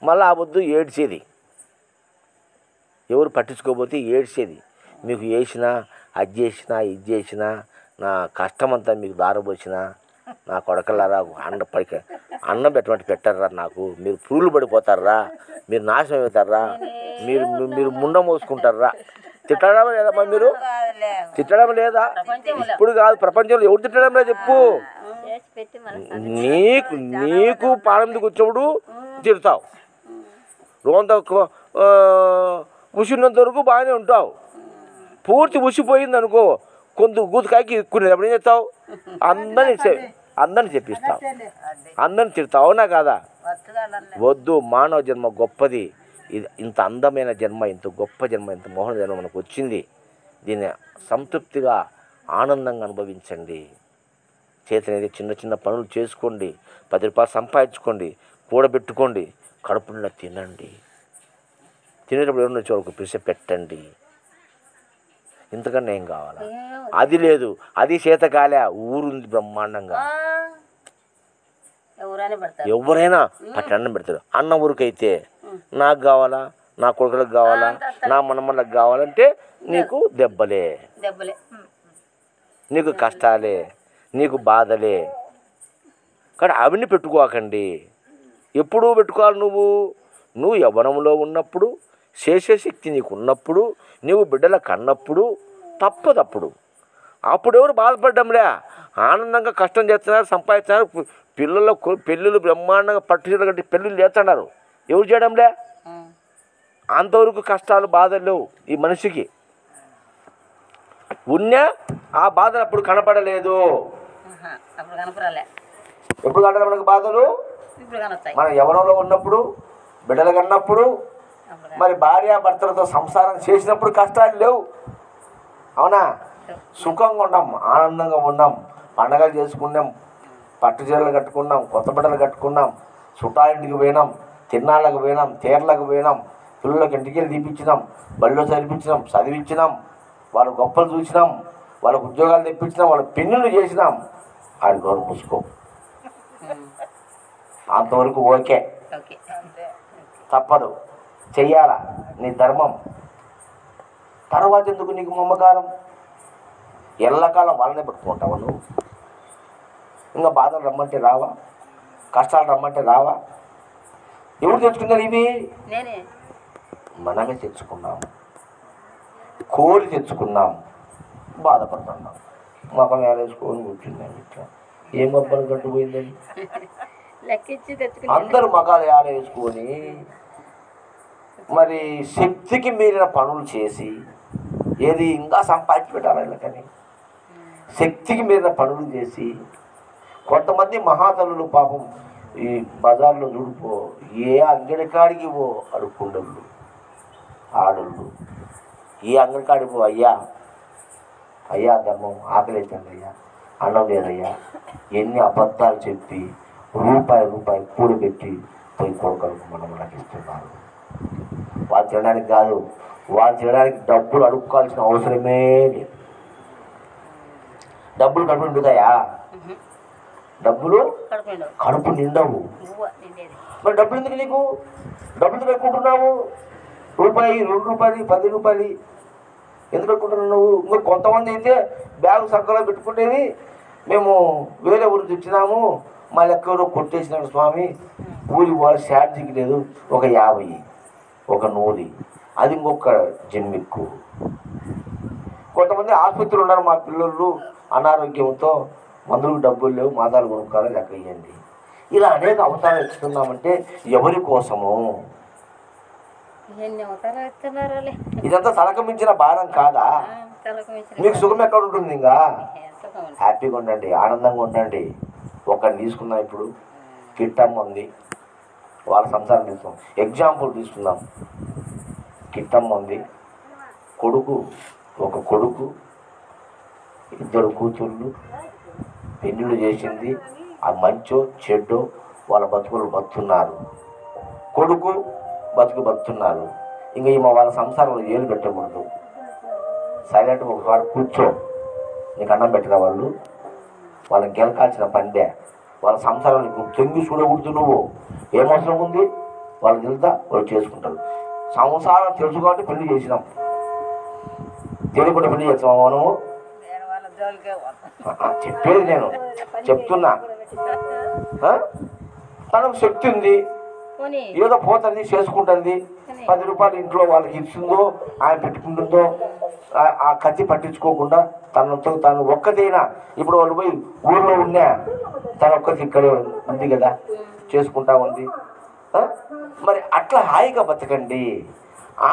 మళ్ళీ ఆ వద్దు ఏడ్చేది, ఎవరు పట్టించుకోకపోతే ఏడ్చేది. మీకు వేసినా, అది చేసినా, ఇది చేసినా, నా కష్టమంతా మీకు దారబోసినా, నా కొడకలారా అన్నం పెట్టమంటే పెట్టర్రా నాకు, మీరు పురుగులు పడిపోతారా, మీరు నాశనం అవుతారా, మీరు ముండ మోసుకుంటారా? తిట్టడం లేదమ్మా? మీరు తిట్టడం లేదా? ఇప్పుడు కాదు, ప్రపంచంలో ఎవరు తిట్టడం లేదు చెప్పు. నీకు పానందుకు వచ్చినప్పుడు తిడతావు. రోంత ఉసిరినంత వరకు బాగానే ఉంటావు. పూర్తి ఉసిపోయింది అనుకో, కొంత గూతుకాయకి ఎక్కునేది. అప్పుడు ఏం చేస్తావు? అందరిని చెప్పిస్తావు, అందరిని తిడతావు. అవునా కాదా? వద్దు. మానవ జన్మ గొప్పది. ఇది ఇంత అందమైన జన్మ, ఇంత గొప్ప జన్మ, ఇంత మోహన జన్మ మనకు వచ్చింది. దీన్ని సంతృప్తిగా ఆనందంగా అనుభవించండి. చేతనైతే చిన్న చిన్న పనులు చేసుకోండి, 10 రూపాయలు సంపాదించుకోండి, కూడబెట్టుకోండి, కడుపు నిండా తినండి. తినేటప్పుడు ఎవరిని వచ్చి ఒక పిలిచి పెట్టండి. ఇంతకన్నా ఏం కావాలా? అది లేదు, అది చేతకాలే, ఊరుంది బ్రహ్మాండంగా, ఎవరైనా పట్టి అన్నం పెడతారు. అన్న ఊరికైతే నాకు కావాలా, నా కొడుకులకు కావాలా, నా మనమళ్ళకి కావాలంటే నీకు దెబ్బలే, నీకు కష్టాలే, నీకు బాధలే. కానీ అవన్నీ పెట్టుకోకండి. ఎప్పుడూ పెట్టుకోవాలి నువ్వు యవ్వనంలో ఉన్నప్పుడు, చేసే శక్తి నీకు ఉన్నప్పుడు, నువ్వు బిడ్డల కన్నప్పుడు తప్పదప్పుడు. అప్పుడు ఎవరు బాధపడ్డంలే, ఆనందంగా కష్టం చేస్తున్నారు, సంపాదిస్తున్నారు. పిల్లలకు పెళ్ళిళ్ళు బ్రహ్మాండంగా పట్టుచీరలు కట్టి పెళ్ళిళ్ళు చేస్తున్నారు. ఎవరు చేయడంలే? అంతవరకు కష్టాలు బాధలు లేవు ఈ మనిషికి. ఉన్నా ఆ బాధలు అప్పుడు కనపడలేదు. ఎప్పుడు కనపడ మనకు బాధలు? మనం యవ్వనంలో ఉన్నప్పుడు, బిడ్డలు కన్నప్పుడు, మరి భార్యాభర్తలతో సంసారం చేసినప్పుడు కష్టాలు లేవు. అవునా? సుఖంగా ఉన్నాం, ఆనందంగా ఉన్నాం, పండగలు చేసుకున్నాం, పట్టు చీరలు కట్టుకున్నాం, కొత్త బట్టలు కట్టుకున్నాం, చుట్టాలింటికి పోయినాం, తిన్నాళ్ళకు పోయినాం, తేర్లకు పోయినాం, పిల్లలకి ఇంటికి వెళ్ళి తీపిచ్చినాం, బడిలో చదివించినాం, చదివించినాం, వాళ్ళ గొప్పలు చూసినాం, వాళ్ళకు ఉద్యోగాలు తెప్పించినాం, వాళ్ళ పెళ్ళిళ్ళు చేసినాం. ఆడి గౌరవ పుసుకో, అంతవరకు ఓకే, తప్పదు, చెయ్యాలా, నీ ధర్మం. తర్వాత ఎందుకు నీకు మమకారం? ఎల్లకాలం వాళ్ళనే పెట్టుకుంటావా నువ్వు? ఇంకా బాధలు రమ్మంటే రావా? కష్టాలు రమ్మంటే రావా? ఎవరు తెచ్చుకున్నారు ఇవి? మనమే తెచ్చుకున్నాము, కోరి తెచ్చుకున్నాం, బాధపడుతున్నాం. మొఖం వేలేసుకొని కూర్చున్నాం. ఇట్లా ఏం గొప్పలు కట్టుపోయిందని అందరూ మగాలు వేసుకొని మరి శక్తికి మీరిన పనులు చేసి ఏది ఇంకా సంపాదించి పెట్టాలి. కానీ శక్తికి మీరిన పనులు చేసి కొంతమంది మహాతల్లులు పాపం ఈ బజార్లో చూడిపో, ఏ అంగడికాడికి పో అడుక్కుండళ్ళు, ఆడళ్ళు, ఏ అంగడికాడికి పో, అయ్యా ధర్మం ఆకలి అవుతుంది అయ్యా, అన్నం లేదయ్యా, ఎన్ని అబద్ధాలు చెప్పి రూపాయి కూడబెట్టి పోయి కొడుకలకు మనం ఇస్తున్నారు. వాళ్ళు తినడానికి కాదు, వాళ్ళు తినడానికి డబ్బులు అడుక్కోవాల్సిన అవసరమే లేదు. డబ్బులు కడుపు నిండుతాయా? డబ్బులు కడుపు నిండవు. మరి డబ్బులు ఎందుకు నీకు? డబ్బులు పెట్టుకుంటున్నావు? రూపాయి, 2 రూపాయలు, 10 రూపాయలు ఎందుకు పెట్టుకుంటున్నావు నువ్వు? ఇంకా కొంతమంది అయితే బ్యాగు సంఖలో పెట్టుకునేది, మేము వేరే ఊరు తెచ్చినాము, మా లెక్కలో కొట్టేసినాడు స్వామి, ఊరి వాళ్ళ ఛార్జీకి లేదు, ఒక 50, ఒక 100, అది ఇంకొక జన్మిక్కు. కొంతమంది ఆసుపత్రులు ఉన్నారు, మా పిల్లలు అనారోగ్యంతో మందులకు డబ్బులు లేవు, మాదాలు కొనుక్కోవాలి, లెక్క ఇవ్వండి. ఇలా అనేక అవతారాలు ఇస్తున్నామంటే ఎవరి కోసము? ఇదంతా తలకు మించిన భారం కాదా? మీకు సుఖం ఎక్కడ ఉంటుంది? ఇంకా హ్యాపీగా ఉండండి, ఆనందంగా ఉండండి. ఒకరిని తీసుకుందాం, ఇప్పుడు కిట్టమ్మ ఉంది, వాళ్ళ సంసారం తీసుకుందాం. ఎగ్జాంపుల్ తీసుకుందాం. కిట్టమ్మ ఉంది, ఒక కొడుకు 2 కూతుళ్ళు, పెళ్ళిళ్ళు చేసింది. ఆ మంచో చెడ్డో వాళ్ళ బతుకులు బతున్నారు, కొడుకు బతుకుతున్నారు. ఇంకా ఈమె వాళ్ళ సంసారంలో ఏలు పెట్టకూడదు. సైలెంట్గా ఒకసారి కూర్చో, నీకు అన్నం పెట్టిన వాళ్ళని గెలకాల్సిన పందే. వాళ్ళ సంసారం నీకు తొంగి చూడకూడదు. నువ్వు ఏమవసరం ఉంది? వాళ్ళకి తెలుదా, వాళ్ళు చేసుకుంటారు. సంసారం తెలుసు కాబట్టి పెళ్లి చేసినాం, తెలియకుండా పెళ్లి చేస్తాం మనము. చెప్పేది నేను చెప్తున్నా. తనకు శక్తి ఉంది, ఏదో పోతుంది, చేసుకుంటుంది. 10 రూపాయలు ఇంట్లో వాళ్ళకి ఇస్తుందో, ఆయన పెట్టుకుంటుందో, ఆ కత్తి పట్టించుకోకుండా తను ఒక్కతైనా. ఇప్పుడు వాళ్ళు పోయి ఊళ్ళో ఉన్నా తను ఒక్కటి ఇక్కడే ఉంది కదా, చేసుకుంటా ఉంది. మరి అట్లా హాయిగా బతకండి,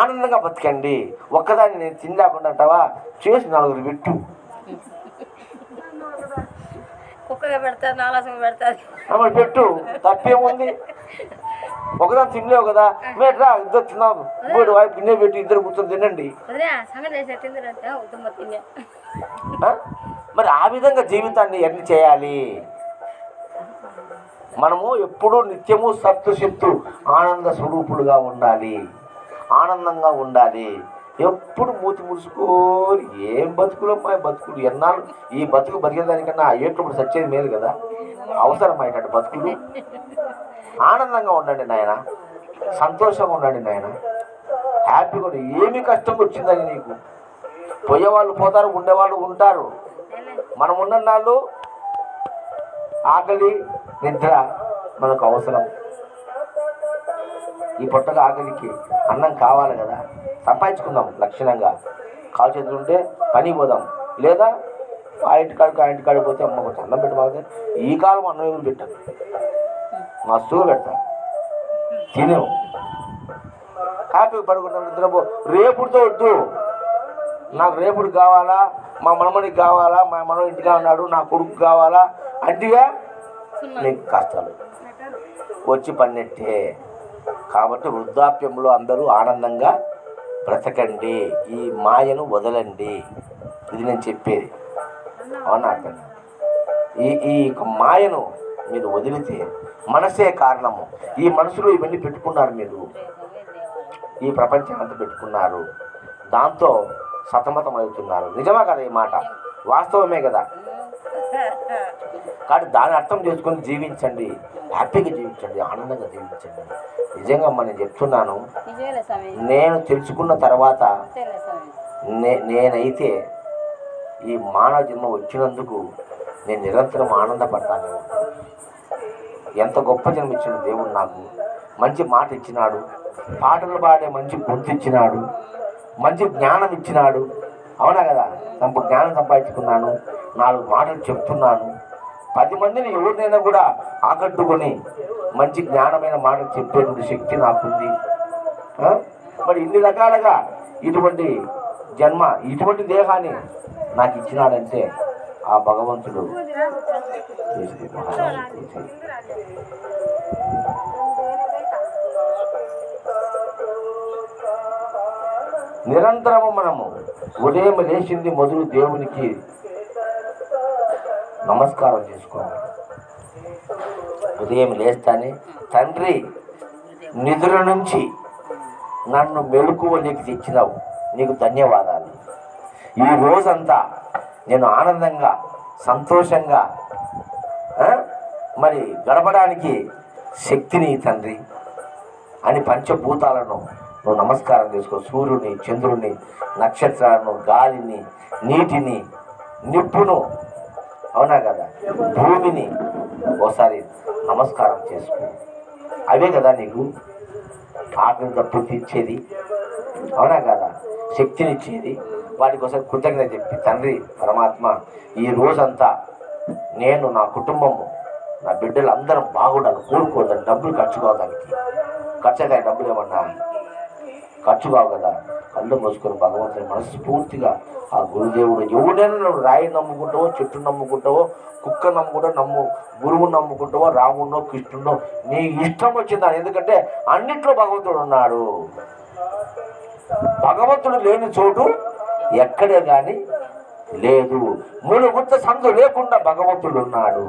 ఆనందంగా బతకండి. ఒక్కదాన్ని నేను తినలేకుండా అంటావా? చేసి 4 పెట్టు. కుక్కగా పెడతారు నాలాసం పెడతారు మరి పెట్టు, తప్పేముంది? ఒకదాని తినలేవు కదా, మేట్రా ఇద్దరు తిన్నాము, ఇంకోటి వాయి గిన్నె పెట్టి ఇద్దరు కూర్చొని తినండి. మరి ఆ విధంగా జీవితాన్ని ఎన్ని చేయాలి? మనము ఎప్పుడూ నిత్యము సత్తుశక్తు ఆనంద స్వరూపులుగా ఉండాలి, ఆనందంగా ఉండాలి. ఎప్పుడు మూతి ముడుచుకోని ఏం బతుకులో మా బతుకులు ఎన్నాళ్ళు ఈ బతుకు బతికేదానికన్నా ఏట్లు సచ్చేది మేలు కదా. అవసరమైనటువంటి బతుకులు. ఆనందంగా ఉండండి నాయన, సంతోషంగా ఉండండి నాయన, హ్యాపీగా ఉండి. ఏమి కష్టం వచ్చిందని నీకు? పోయేవాళ్ళు పోతారు, ఉండేవాళ్ళు ఉంటారు. మనం ఉన్న నాళ్ళు ఆకలి నిద్ర మనకు అవసరం. ఈ పొట్టగా ఆకలికి అన్నం కావాలి కదా, సంపాదించుకుందాం లక్షణంగా. కాలు చేతులు ఉంటే పని పోదాం, లేదా ఆ ఇంటికాడికి పోతే అమ్మ కొంచెం అన్నం పెట్టబాగా. ఈ కాలం అన్నం ఏమి పెట్టాను, మస్తుగా పెడతాను, తినేవు, హ్యాపీగా పడుకుంటాం, నిద్రపో. రేపుడితో వద్దు, నాకు రేపుడు కావాలా, మా మనమడికి కావాలా, మా మనవడు ఇంటిగా ఉన్నాడు, నా కొడుకు కావాలా అంటిగా నీకు కష్టాలు వచ్చి పన్నెట్టే. కాబట్టి వృద్ధాప్యంలో అందరూ ఆనందంగా బ్రతకండి, ఈ మాయను వదలండి. ఇది నేను చెప్పేది. అవునా? ఈ మాయను మీరు వదిలితే మనసే కారణము. ఈ మనసులో ఇవన్నీ పెట్టుకున్నారు మీరు, ఈ ప్రపంచం అంతా పెట్టుకున్నారు, దాంతో సతమతం అవుతున్నారు. నిజమా కదా? ఈ మాట వాస్తవమే కదా. కాబట్టి దాన్ని అర్థం చేసుకొని జీవించండి, హ్యాపీగా జీవించండి, ఆనందంగా జీవించండి. నిజంగా నేను చెప్తున్నాను, నేను తెలుసుకున్న తర్వాత నేనైతే ఈ మానవ జన్మ వచ్చినందుకు నేను నిరంతరం ఆనందపడతాను. ఎంత గొప్ప జన్మ ఇచ్చాడు దేవుడు నాకు. మంచి మాట ఇచ్చినాడు, పాటలు పాడే మంచి గొంతు ఇచ్చినాడు, మంచి జ్ఞానం ఇచ్చినాడు. అవునా కదా? జ్ఞానం సంపాదించుకున్నాను, 4 మాటలు చెప్తున్నాను. 10 మందిని ఎవరినైనా కూడా ఆకట్టుకొని మంచి జ్ఞానమైన మాటలు చెప్పేటువంటి శక్తి నాకుంది. మరి ఇన్ని రకాలుగా ఇటువంటి జన్మ, ఇటువంటి దేహాన్ని నాకు ఇచ్చినాడంటే ఆ భగవంతుడు నిరంతరము మనము ఉదయం లేచింది మొదలు దేవునికి నమస్కారం చేసుకోవాలి. ఉదయం లేస్తానే తండ్రి నిద్ర నుంచి నన్ను మెలకువ నీకు తెచ్చినావు, నీకు ధన్యవాదాలు. ఈ రోజంతా నేను ఆనందంగా సంతోషంగా మరి గడపడానికి శక్తిని తండ్రి అని పంచభూతాలను నువ్వు నమస్కారం చేసుకో. సూర్యుని, చంద్రుని, నక్షత్రాలను, గాలిని, నీటిని, నిప్పును, అవునా కదా, భూమిని ఒకసారి నమస్కారం చేసుకో. అవే కదా నీకు ఆకలి తప్పు తీర్చేది, అవునా కదా, శక్తినిచ్చేది. వాటి కోసం కృతజ్ఞత చెప్పి తండ్రి పరమాత్మ ఈ రోజంతా నేను, నా కుటుంబము, నా బిడ్డలు అందరం బాగుండాలి, కోరుకోవద్దని. డబ్బులు ఖర్చు కావడానికి, ఖర్చు అవుతాయి డబ్బులు, ఏమన్నా ఖర్చు కావు కదా. కళ్ళు మూసుకొని భగవంతుని మనస్ఫూర్తిగా ఆ గురుదేవుడు, ఎవడైనా నువ్వు రాయి నమ్ముకుంటావో, చెట్టు నమ్ముకుంటావో, కుక్క నమ్ముకుంటావో, గురువుని నమ్ముకుంటావో, రాముడినో కృష్ణుడో, నీ ఇష్టం వచ్చిందని. ఎందుకంటే అన్నిట్లో భగవంతుడు ఉన్నాడు. భగవంతుడు లేని చోటు ఎక్కడే కానీ లేదు. మూలుగుంత సందు లేకుండా భగవంతుడు ఉన్నాడు.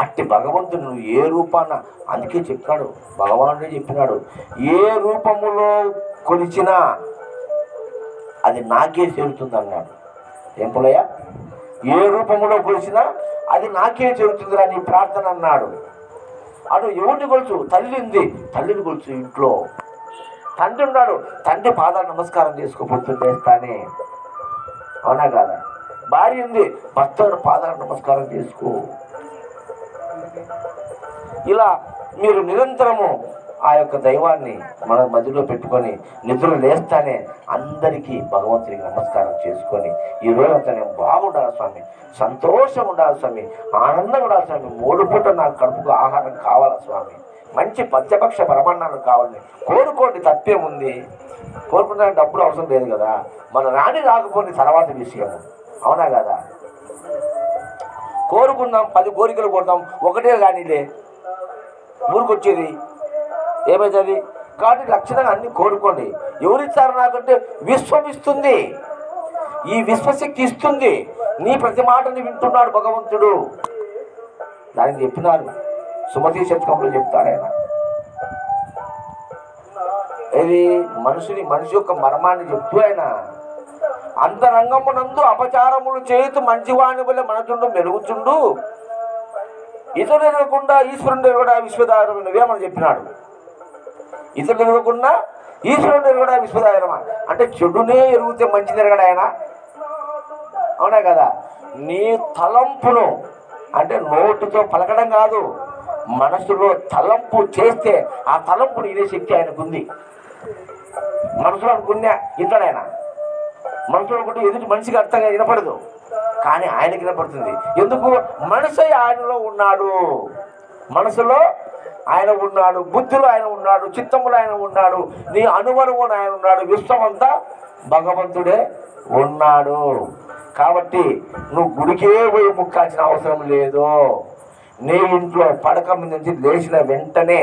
అట్టి భగవంతుడు నువ్వు ఏ రూపాన, అందుకే చెప్పాడు భగవానుడే చెప్పినాడు, ఏ రూపములో కొలిచినా అది నాకే చేరుతుంది అన్నాడు. ఏం పులయ్య? ఏ రూపములో కొలిచినా అది నాకే చేరుతుందిరా నీ ప్రార్థన అన్నాడు. అటు ఎవరిని కొలుచు? తల్లి ఉంది, తల్లిని కొలుచు. ఇంట్లో తండ్రి ఉన్నాడు, తండ్రి పాదాలు నమస్కారం చేసుకోబోతుంది చేస్తానే, అవునా కాదా? భార్య ఉంది, భర్త పాదాలు నమస్కారం చేసుకో. ఇలా మీరు నిరంతరము ఆ యొక్క దైవాన్ని మన మధ్యలో పెట్టుకొని నిద్ర లేస్తానే అందరికీ భగవంతునికి నమస్కారం చేసుకొని ఈ రోజంతా నేను బాగుండాలి స్వామి, సంతోషంగా ఉండాలి స్వామి, ఆనందంగా ఉండాలి స్వామి, 3 పూట నాకు కడుపుకు ఆహారం కావాలా స్వామి, మంచి పంచపక్ష పరమాన్నాలు కావాలని కోరుకోండి. తప్పేముంది? కోరుకుంటానికి డబ్బులు అవసరం లేదు కదా. మన రాని రాకపోని తర్వాత విషయము, అవునా కదా? కోరుకుందాం, 10 కోరికలు కొడదాం, ఒకటే కానీలే ఊరికొచ్చేది ఏమవుతుంది? కాబట్టి లక్షణంగా అన్ని కోరుకోండి. ఎవరిస్తారు నాకంటే? విశ్వం ఇస్తుంది, ఈ విశ్వశక్తి ఇస్తుంది. నీ ప్రతి మాటని వింటున్నాడు భగవంతుడు. దానికి చెప్పినారు సుమతి శతకంలో చెప్తాడు ఆయన. ఇది మనిషి యొక్క మర్మాన్ని చెప్తూ ఆయన అంతరంగమునందు అపచారములు చేతు మంచివాణి వల్ల మనచుండు మెరుగుచుండు, ఇతరులు ఎరగకుండా ఈశ్వరుడు ఎరగడా విశ్వదాయనం నువ్వేమని చెప్పినాడు. ఇతరులు ఎరగకుండా ఈశ్వరుడు ఎరగడా విశ్వదాయనమా అంటే చెడునే ఎరుగుతే మంచిది ఎరగడా ఆయన? అవునా కదా? నీ తలంపును అంటే నోటుతో పలకడం కాదు, మనసులో తలంపు చేస్తే ఆ తలంపుని ఇదే శక్తి ఆయనకుంది. మనసులో అనుకున్నా ఇంటాడాయన, మనసులో అనుకుంటే ఎదుటి మనిషికి అర్థంగా వినపడదు, కానీ ఆయనకి వినపడుతుంది. ఎందుకు? మనసు ఆయనలో ఉన్నాడు, మనసులో ఆయన ఉన్నాడు, బుద్ధిలో ఆయన ఉన్నాడు, చిత్తములో ఆయన ఉన్నాడు, నీ అనువనువున ఆయన ఉన్నాడు, విశ్వమంతా భగవంతుడే ఉన్నాడు. కాబట్టి నువ్వు గుడికే పోయి ముక్కాల్సిన అవసరం లేదు. నీ ఇంట్లో పడక మీద నుంచి లేచిన వెంటనే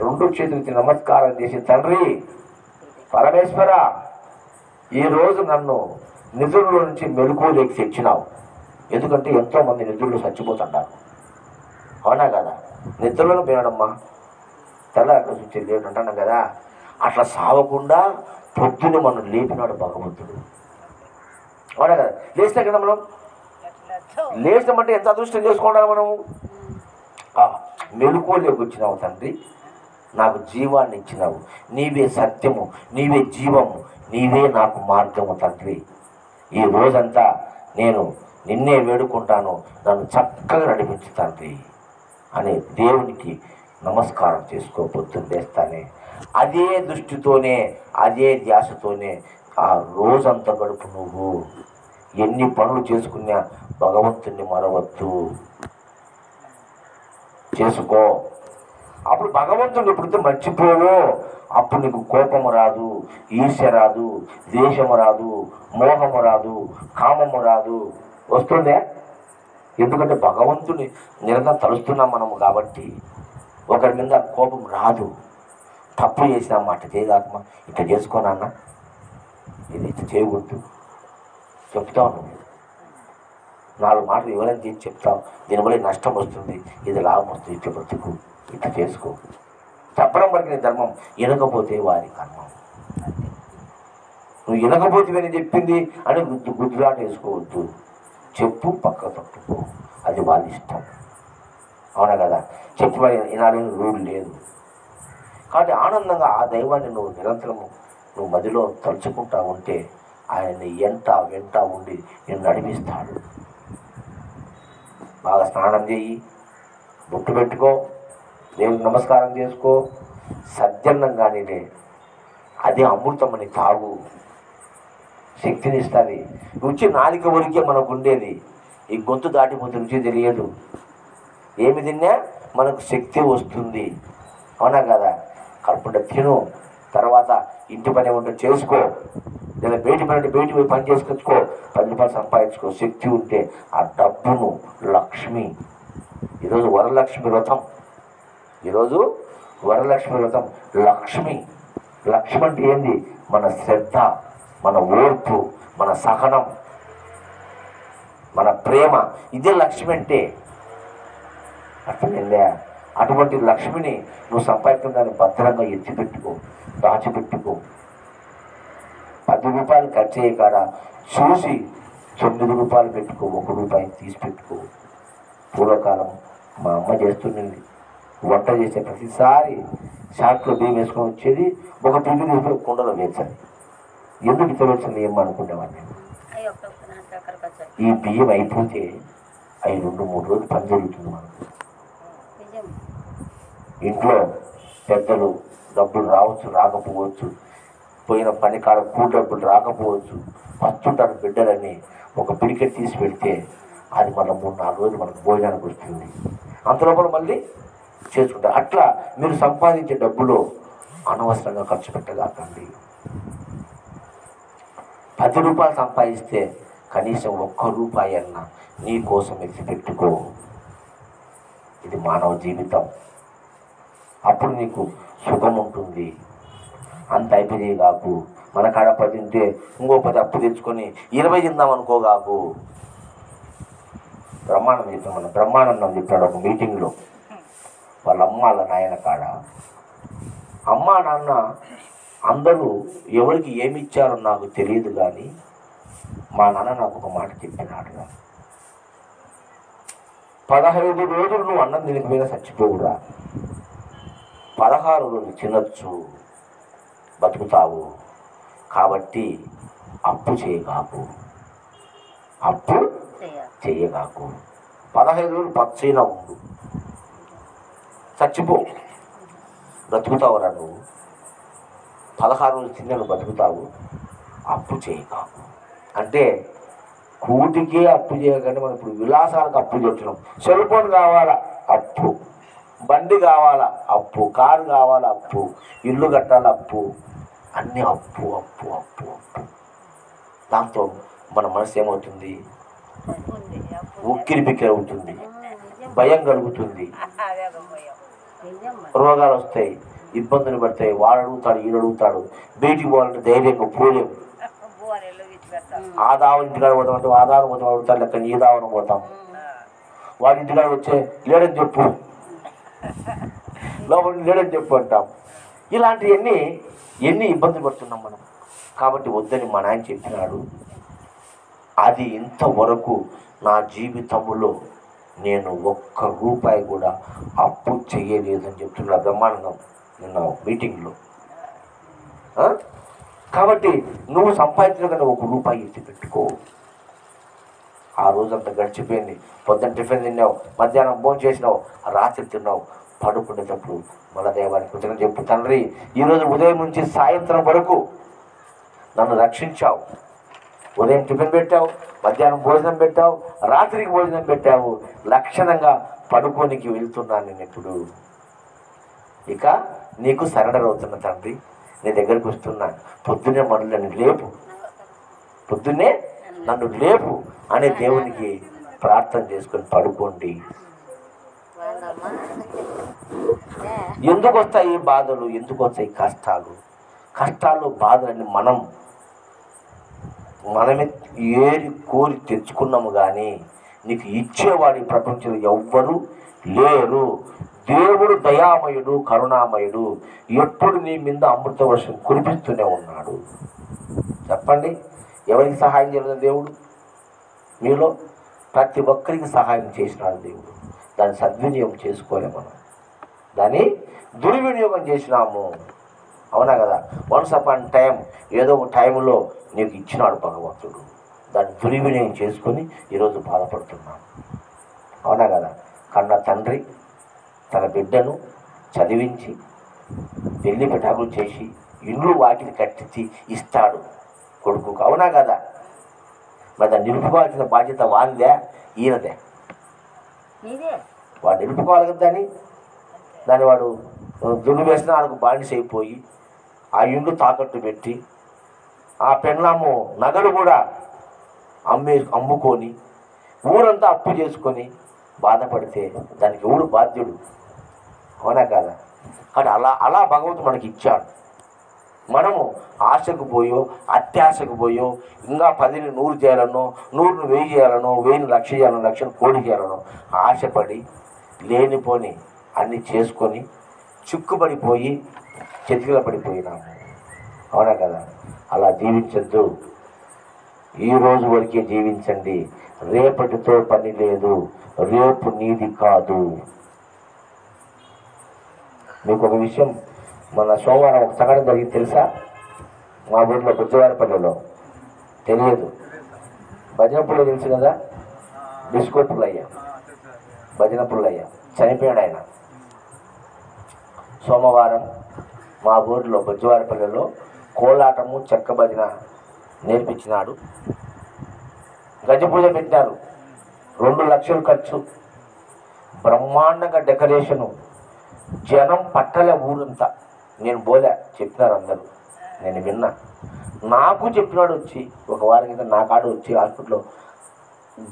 2 చేతులకి నమస్కారం చేసి, తండ్రి పరమేశ్వర, ఈరోజు నన్ను నిధుల్లో నుంచి మెలుకోలేకి తెచ్చినావు. ఎందుకంటే ఎంతోమంది నిధుల్లో చచ్చిపోతుంటారు, అవునా కదా? నిద్రలను పోయాడమ్మా, తెల్లారి నుంచి లేడు అంటున్నాం కదా. అట్లా సావకుండా పొద్దున మనం లేపినాడు భగవంతుడు, అవునా కదా? లేచినా కదా మనం, లేచినామంటే ఎంత అదృష్టం చేసుకోవాలి మనము. మెలుకోలేకి వచ్చినావు తండ్రి, నాకు జీవాన్ని ఇచ్చినావు, నీవే సత్యము, నీవే జీవము, నీవే నాకు మార్గము తండ్రి. ఈ రోజంతా నేను నిన్నే వేడుకుంటాను, నన్ను చక్కగా నడిపించు తండ్రి అని దేవునికి నమస్కారం చేసుకో. పొద్దున్న లేస్తానే అదే దృష్టితోనే, అదే ధ్యాసతోనే ఆ రోజంతా గడుపు. నువ్వు ఎన్ని పనులు చేసుకున్నా భగవంతుని మరవద్దు, చేసుకో. అప్పుడు భగవంతుని ఎప్పుడైతే మర్చిపోవో అప్పుడు నీకు కోపము రాదు, ఈర్ష్య రాదు, ద్వేషము రాదు, మోహము రాదు, కామము రాదు. వస్తుందే? ఎందుకంటే భగవంతుని నిరంతరం తలుస్తున్నాం మనము కాబట్టి ఒకరి మీద కోపం రాదు. తప్పు చేసినామా, అట్లా చేయదాకమా, ఇట్లా చేసుకోనన్నా, ఇది ఇట్లా చేయకూడదు చెప్తావు. నువ్వు 4 మాటలు ఎవరైనా తీసి చెప్తావు, దీనివల్ల నష్టం వస్తుంది, ఇది లాభం వస్తుంది, ఇట్లా బ్రతుకు, ఇట్లా చేసుకో. చెప్పడం వరకు నీ ధర్మం, వినకపోతే వారి కర్మం. నువ్వు వినకపోతే నేను చెప్పింది అని గుద్దులాట వేసుకోవద్దు, చెప్పు, పక్క తప్పుకో, అది వాళ్ళ ఇష్టం, అవునా కదా? చెప్పి వినాలని రూల్ లేదు. కాబట్టి ఆనందంగా ఆ దైవాన్ని నువ్వు నిరంతరము నువ్వు మదిలో తలుచుకుంటా ఉంటే ఆయన్ని వెంట ఉండి నేను నడిపిస్తాడు. బాగా స్నానం చేయి, బొట్టు పెట్టుకో, దేవునికి నమస్కారం చేసుకో, సజ్జన్నం కానీలే, అదే అమృతమని తాగు, శక్తిని ఇస్తుంది. రుచి నాలిక వరకే మనకు ఉండేది, ఈ గొంతు దాటిపోతే రుచి తెలియదు. ఏమి తిన్నా మనకు శక్తి వస్తుంది, అవునా కదా? కడుపుంట తిను, తర్వాత ఇంటి పని ఉంటే చేసుకో, లేదా బయటి పని అంటే బయటి పోయి పని చేసుకొచ్చుకో, 10 రూపాయలు సంపాదించుకో. శక్తి ఉంటే ఆ డబ్బును లక్ష్మి. ఈరోజు వరలక్ష్మి వ్రతం, ఈరోజు వరలక్ష్మి వ్రతం. లక్ష్మి అంటే ఏంది? మన శ్రద్ధ, మన ఓర్పు, మన సహనం, మన ప్రేమ, ఇదే లక్ష్మి అంటే. అర్థమైందా? అటువంటి లక్ష్మిని నువ్వు సంపాదించిన దాన్ని భద్రంగా ఎత్తిపెట్టుకో, దాచిపెట్టుకో. 10 రూపాయలు ఖర్చు అయ్యే కాడ చూసి 9 రూపాయలు పెట్టుకో, 1 రూపాయి తీసి పెట్టుకో. పూర్వకాలం మా అమ్మ చేస్తుండేది, వంట చేసే ప్రతిసారి షాట్లో బియ్యం వేసుకొని వచ్చేది, ఒక పిల్లి తీసుకొని కుండలో వేసాను. ఎందుకు ఇట్లా వచ్చింది ఏమనుకునేవాడిని. ఈ బియ్యం అయిపోతే అవి 2-3 రోజులు పని జరుగుతుంది మనకు. ఇంట్లో పెద్దలు డబ్బులు రావచ్చు, రాకపోవచ్చు, పోయిన పని కాడ డబ్బులు రాకపోవచ్చు, వస్తుంటారు బిడ్డలని. ఒక పిడికెట్ తీసి పెడితే అది మళ్ళీ 3-4 రోజులు మనకు భోజనానికి వస్తుంది. అంతలోపల మళ్ళీ చేసుకుంటారు. అట్లా మీరు సంపాదించే డబ్బులు అనవసరంగా ఖర్చు పెట్టగాకండి. 10 రూపాయలు సంపాదిస్తే కనీసం ₹1 అన్నా నీ కోసం ఎత్తిపెట్టుకో. ఇది మానవ జీవితం. అప్పుడు నీకు సుఖం ఉంటుంది. అంత అయిపోయి కాకు. మన కాడ 10 ఉంటే ఇంకో 10 అప్పు తెచ్చుకొని 20 తిందాం అనుకోగాకు. బ్రహ్మానందం చెప్పాడు ఒక మీటింగ్లో. వాళ్ళ అమ్మ వాళ్ళ నాయన కాడ అమ్మా నాన్న అందరూ ఎవరికి ఏమి ఇచ్చారో నాకు తెలియదు, కానీ మా నాన్న నాకు ఒక మాట చెప్పినాడు, 15 రోజులు నువ్వు అన్నం తినకపోయినా చచ్చిపోవురా, 16 రోజులు తినొచ్చు, బతుకుతావు. కాబట్టి అప్పు చేయగాకు, అప్పు చేయగాకు. 15 రోజులు పచ్చైనా ఉండు, చచ్చిపో, బ్రతుకుతావురా నువ్వు. 16 రోజులు తిన్నాను బతుకుతావు, అప్పు చేయగాకు. అంటే కూటికే అప్పు చేయకంటే మనం ఇప్పుడు విలాసాలకు అప్పు చేస్తున్నాం. సెల్ ఫోన్ కావాలా అప్పు, బండి కావాలా అప్పు, కారు కావాలా అప్పు, ఇల్లు కట్టాలి అప్పు, అన్నీ అప్పు అప్పు అప్పు అప్పు. దాంతో మన మనసు ఏమవుతుంది? ఉక్కిరి బిక్కిరి అవుతుంది, భయం కలుగుతుంది, రోగాలు వస్తాయి, ఇబ్బందులు పడతాయి. వాడు అడుగుతాడు, ఈడు అడుగుతాడు, బయటికి పోవాలంటే ధైర్యంగా పోలేము. ఆ దావని ఇంటికాడ పోతామంటే ఆ దావన పోతాం అడుగుతాడు, లెక్క ఈ దావన పోతాం. వాడి ఇంటికాడ వచ్చే లేడని చెప్పు, లోపల లేడని చెప్పు అంటాం. ఇలాంటివన్నీ ఎన్ని ఇబ్బందులు పడుతున్నాం మనం. కాబట్టి వద్దని మా నాయన చెప్పినాడు. అది ఇంతవరకు నా జీవితంలో నేను ₹1 కూడా అప్పు చేయలేదని చెప్తున్నా బ్రహ్మానందం నిన్న మీటింగ్లో. కాబట్టి నువ్వు సంపాదించిన కన్నా ₹1 ఎత్తి పెట్టుకో. ఆ రోజంతా గడిచిపోయింది. పొద్దున్న టిఫిన్ తిన్నావు, మధ్యాహ్నం భోజనం చేసినావు, రాత్రి తిన్నావు, పడుకునేటప్పుడు మన దేవానికి కృతజ్ఞత చెప్పు. తండ్రి, ఈరోజు ఉదయం నుంచి సాయంత్రం వరకు నన్ను రక్షించావు. ఉదయం టిఫిన్ పెట్టావు, మధ్యాహ్నం భోజనం పెట్టావు, రాత్రికి భోజనం పెట్టావు. లక్షణంగా పడుకోనికి వెళ్తున్నాను నేను. ఇప్పుడు ఇక నీకు సరెండర్ అవుతున్నా తండ్రి, నీ దగ్గరికి వస్తున్నా. పొద్దున్నే నన్ను లేపు, పొద్దున్నే నన్ను లేపు అనే దేవునికి ప్రార్థన చేసుకొని పడుకోండి. ఎందుకు వస్తాయి బాధలు, ఎందుకు వస్తాయి కష్టాలు బాధలన్నీ మనమే ఏరి కోరి తెచ్చుకున్నాము. కానీ నీకు ఇచ్చేవాడి ప్రపంచంలో ఎవ్వరూ లేరు. దేవుడు దయామయుడు, కరుణామయుడు, ఎప్పుడు నీ మీద అమృత వర్షం కురిపిస్తూనే ఉన్నాడు. చెప్పండి, ఎవరికి సహాయం చేయలేదు దేవుడు? మీలో ప్రతి ఒక్కరికి సహాయం చేసినాడు దేవుడు. దాన్ని సద్వినియోగం చేసుకోలే మనం, దాన్ని దుర్వినియోగం చేసినాము. అవునా కదా? వన్స్ అపాన్ టైం ఏదో ఒక టైంలో నీకు ఇచ్చినాడు భగవంతుడు. దాన్ని దుర్వినియోగం చేసుకొని ఈరోజు బాధపడుతున్నాను. అవునా కదా? కన్న తండ్రి తన బిడ్డను చదివించి పెళ్లి పెటాకులు చేసి ఇల్లు వాకిలి కట్టించి ఇస్తాడు కొడుకు. అవునా కదా? మరి దాన్ని నిలుపుకోవాల్సిన బాధ్యత వాందే ఈయనదే. వాడు నిలుపుకోవాలి కదా దాన్ని వాడు దున్ను వాడికి బానిస అయిపోయి ఆ ఇల్లు తాకట్టు పెట్టి ఆ పెళ్ళాము నగలు కూడా అమ్ముకొని ఊరంతా అప్పు చేసుకొని బాధపడితే దానికి ఎవడు బాధ్యుడు? అవునా కదా? కాబట్టి అలా భగవంతుడు మనకి ఇచ్చాడు. మనము ఆశకు పోయో అత్యాశకు పోయో ఇంకా 10ని 100 చేయాలనో, 100ని 1000 చేయాలనో, 1000ని 1,00,000 చేయాలనో, 1,00,000ని 1,00,00,000 చేయాలనో ఆశపడి లేనిపోని అన్నీ చేసుకొని చిక్కుపడిపోయి చెతికిల పడిపోయినాము. అవునా కదా? అలా జీవించద్దు. ఈ రోజు వరకే జీవించండి. రేపటితో పని లేదు, రేపు నీది కాదు. మీకు ఒక విషయం, మన సోమవారం ఒక సంఘటన జరిగింది తెలుసా? మా ఊరిలో బుజ్జవారిపల్లెలో. తెలియదు, భజన పుల్ల తెలుసు కదా? డిస్కో పుల్లయ్య, భజన పుల్లయ్య చనిపోయాడు ఆయన. సోమవారం మా ఊరిలో బుజ్జవారిపల్లెలో కోలాటము చెక్క భజన నేర్పించినాడు. గజ పూజ పెట్టారు, 2 లక్షలు ఖర్చు, బ్రహ్మాండంగా డెకరేషను, జనం పట్టలే ఊరంతా. నేను పోలే, చెప్పినారు అందరూ, నేను విన్నా. నాకు చెప్పినాడు వచ్చి ఒక వారం కింద నా కాడ వచ్చి హాస్పిటల్లో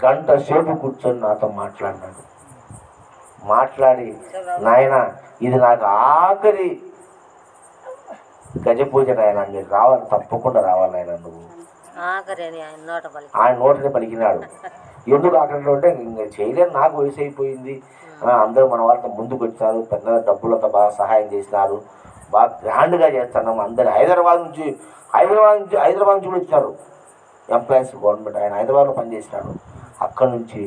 గంట సేపు కూర్చొని నాతో మాట్లాడినాడు. మాట్లాడి నాయన ఇది నాకు ఆఖరి గజ పూజ నాయన, మీరు రావాలి, తప్పకుండా రావాలి నాయన నువ్వు. ఆయన నోటనే పలికినాడు. ఎందుకు అక్కడ ఉంటే ఇంకా చేయలేని నాకు వయసు అయిపోయింది. అందరూ మన వాళ్ళతో ముందుకు వచ్చారు, పెద్ద డబ్బులతో బాగా సహాయం చేసినారు, బాగా గ్రాండ్గా చేస్తున్నాము. అందరు హైదరాబాద్ నుంచి కూడా వచ్చారు ఎంప్లాయీస్, గవర్నమెంట్. ఆయన హైదరాబాద్లో పనిచేసినాడు. అక్కడి నుంచి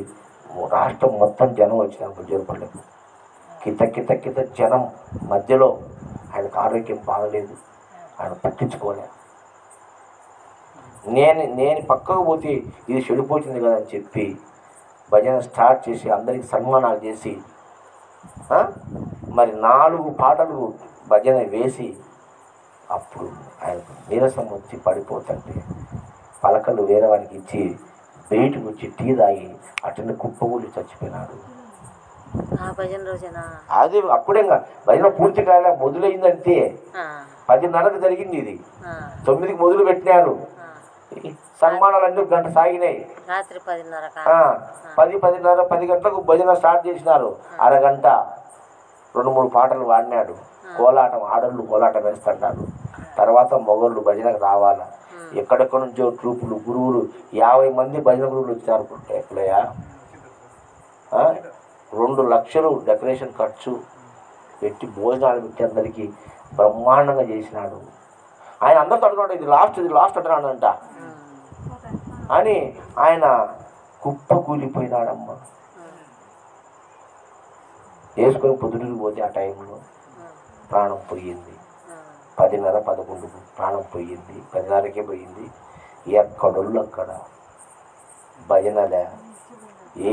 రాష్ట్రం మొత్తం జనం వచ్చినారు బుజ్జూరుపల్లెకు. కిత జనం మధ్యలో ఆయనకు ఆరోగ్యం బాగలేదు, ఆయన పట్టించుకోలే. నేను పక్కకు పోతే ఇది చెడిపోతుంది కదా అని చెప్పి భజన స్టార్ట్ చేసి అందరికి సన్మానాలు చేసి మరి 4 పాటలు భజన వేసి అప్పుడు ఆయనకు నీరసం వచ్చి పడిపోతుంటే పలకలు వేరే వారికి ఇచ్చి బయటకు వచ్చి టీ తాగి అటెండ్ కుప్పగూలి చచ్చిపోయినాడు. అది అప్పుడే భజన పూర్తి కాలే, మొదలైందంతే. 10:30కు జరిగింది ఇది, 9కి మొదలు పెట్టినారు. సన్మానాలన్నీ గంట సాగినాయి. రాత్రి 10:30 10 గంటలకు భజన స్టార్ట్ చేసినారు. అరగంట 2-3 పాటలు పాడినాడు. కోలాటం, ఆడళ్ళు కోలాటం వేస్తుంటారు. తర్వాత మొగళ్ళు భజనకు రావాలా. ఎక్కడెక్కడ నుంచో ట్రూపులు, గురువులు 50 మంది భజన గురువులు వచ్చారు. ఎక్కడయా 2 లక్షలు డెకరేషన్ ఖర్చు పెట్టి భోజనాలు పెట్టి అందరికీ బ్రహ్మాండంగా చేసినాడు. ఆయన అందరితో అనుకుంటా ఇది లాస్ట్ అంటున్నాడంట అని ఆయన కుప్ప కూలిపోయినాడమ్మ. వేసుకొని పొద్దుటికి పోతే ఆ టైంలో ప్రాణం పోయింది. 10:30, 11కు ప్రాణం పోయింది. 10:30కే పోయింది. ఎక్కడోళ్ళు అక్కడ భజనలే,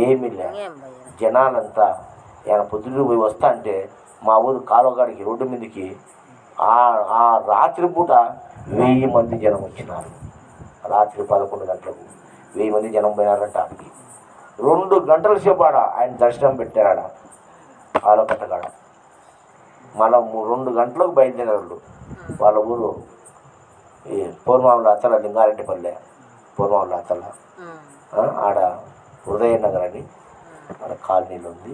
ఏమీ లే. జనాలంతా ఆయన పొద్దుటికి పోయి వస్తా అంటే మా ఊరు కాలువగాడికి రోడ్డు మీదకి ఆ రాత్రిపూట 1000 మంది జనం వచ్చినారు. రాత్రి 11 గంటలకు 1000 మంది జనం పోయినారంట. 2 గంటల సేపు ఆయన దర్శనం పెట్టారాడ ఆలకట్టగాడ. మళ్ళా 2 గంటలకు బయలుదేరారు. వాళ్ళ ఊరు ఈ పూర్మావుల అత్తల, లింగారెడ్డిపల్లె పూర్మావుల అత్తల. ఆడ హృదయనగర్ అని ఆడ కాలనీలో ఉంది.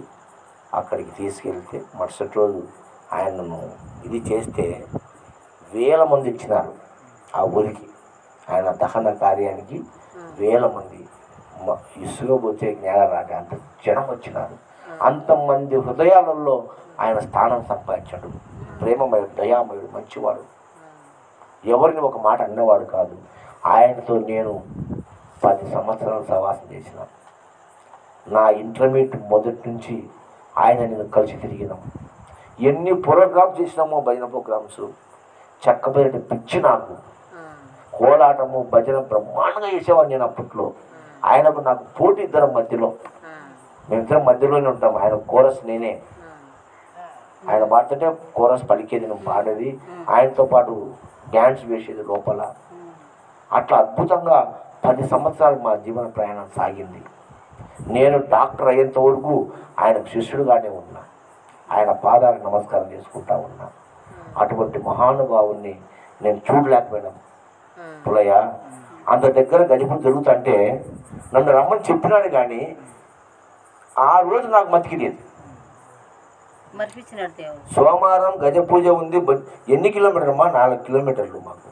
అక్కడికి తీసుకెళ్తే మరుసటి రోజు ఆయనను ఇది చేస్తే 1000 మంది ఇచ్చినారు ఆ ఊరికి. ఆయన దహన కార్యానికి 1000 మంది ఇసుక పోతే జ్ఞానం రాక అంత జనం వచ్చినారు. అంతమంది హృదయాలలో ఆయన స్థానం సంపాదించాడు. ప్రేమమయుడు, దయామయుడు, మంచివాడు, ఎవరిని ఒక మాట అన్నవాడు కాదు. ఆయనతో నేను 10 సంవత్సరాలు సహవాసం చేసిన. నా ఇంటర్మీడియట్ మొదటి నుంచి ఆయన నేను కలిసి తిరిగినాం. ఎన్ని ప్రోగ్రామ్స్ చేసినామో భజన ప్రోగ్రామ్స్. చెక్కబెట్టి పిచ్చి నాకు. కోలాటము భజన బ్రహ్మాండంగా చేసేవాడిని నేను అప్పట్లో. ఆయనకు నాకు పోటీ, ఇద్దరం మధ్యలో, మేమిద్దరం మధ్యలోనే ఉంటాం. ఆయన కోరస్ నేనే. ఆయన పాడుతుంటే కోరస్ పలికేది, నేను పాడేది. ఆయనతో పాటు డ్యాన్స్ వేసేది లోపల. అట్లా అద్భుతంగా 10 సంవత్సరాలు మా జీవన ప్రయాణం సాగింది. నేను డాక్టర్ అయ్యేంత వరకు ఆయనకు శిష్యుడుగానే ఉన్నా. ఆయన పాదాలకు నమస్కారం చేసుకుంటా ఉన్నా. అటువంటి మహానుభావుణ్ణి నేను చూడలేకపోయినా. పులయ్య అంత దగ్గర గజపూజ జరుగుతుంటే నన్ను రమ్మని చెప్పినాడు, కానీ ఆ రోజు నాకు మతికి లేదు. సోమవారం గజ పూజ ఉంది. ఎన్ని కిలోమీటర్లు అమ్మా? 4 కిలోమీటర్లు మాకు.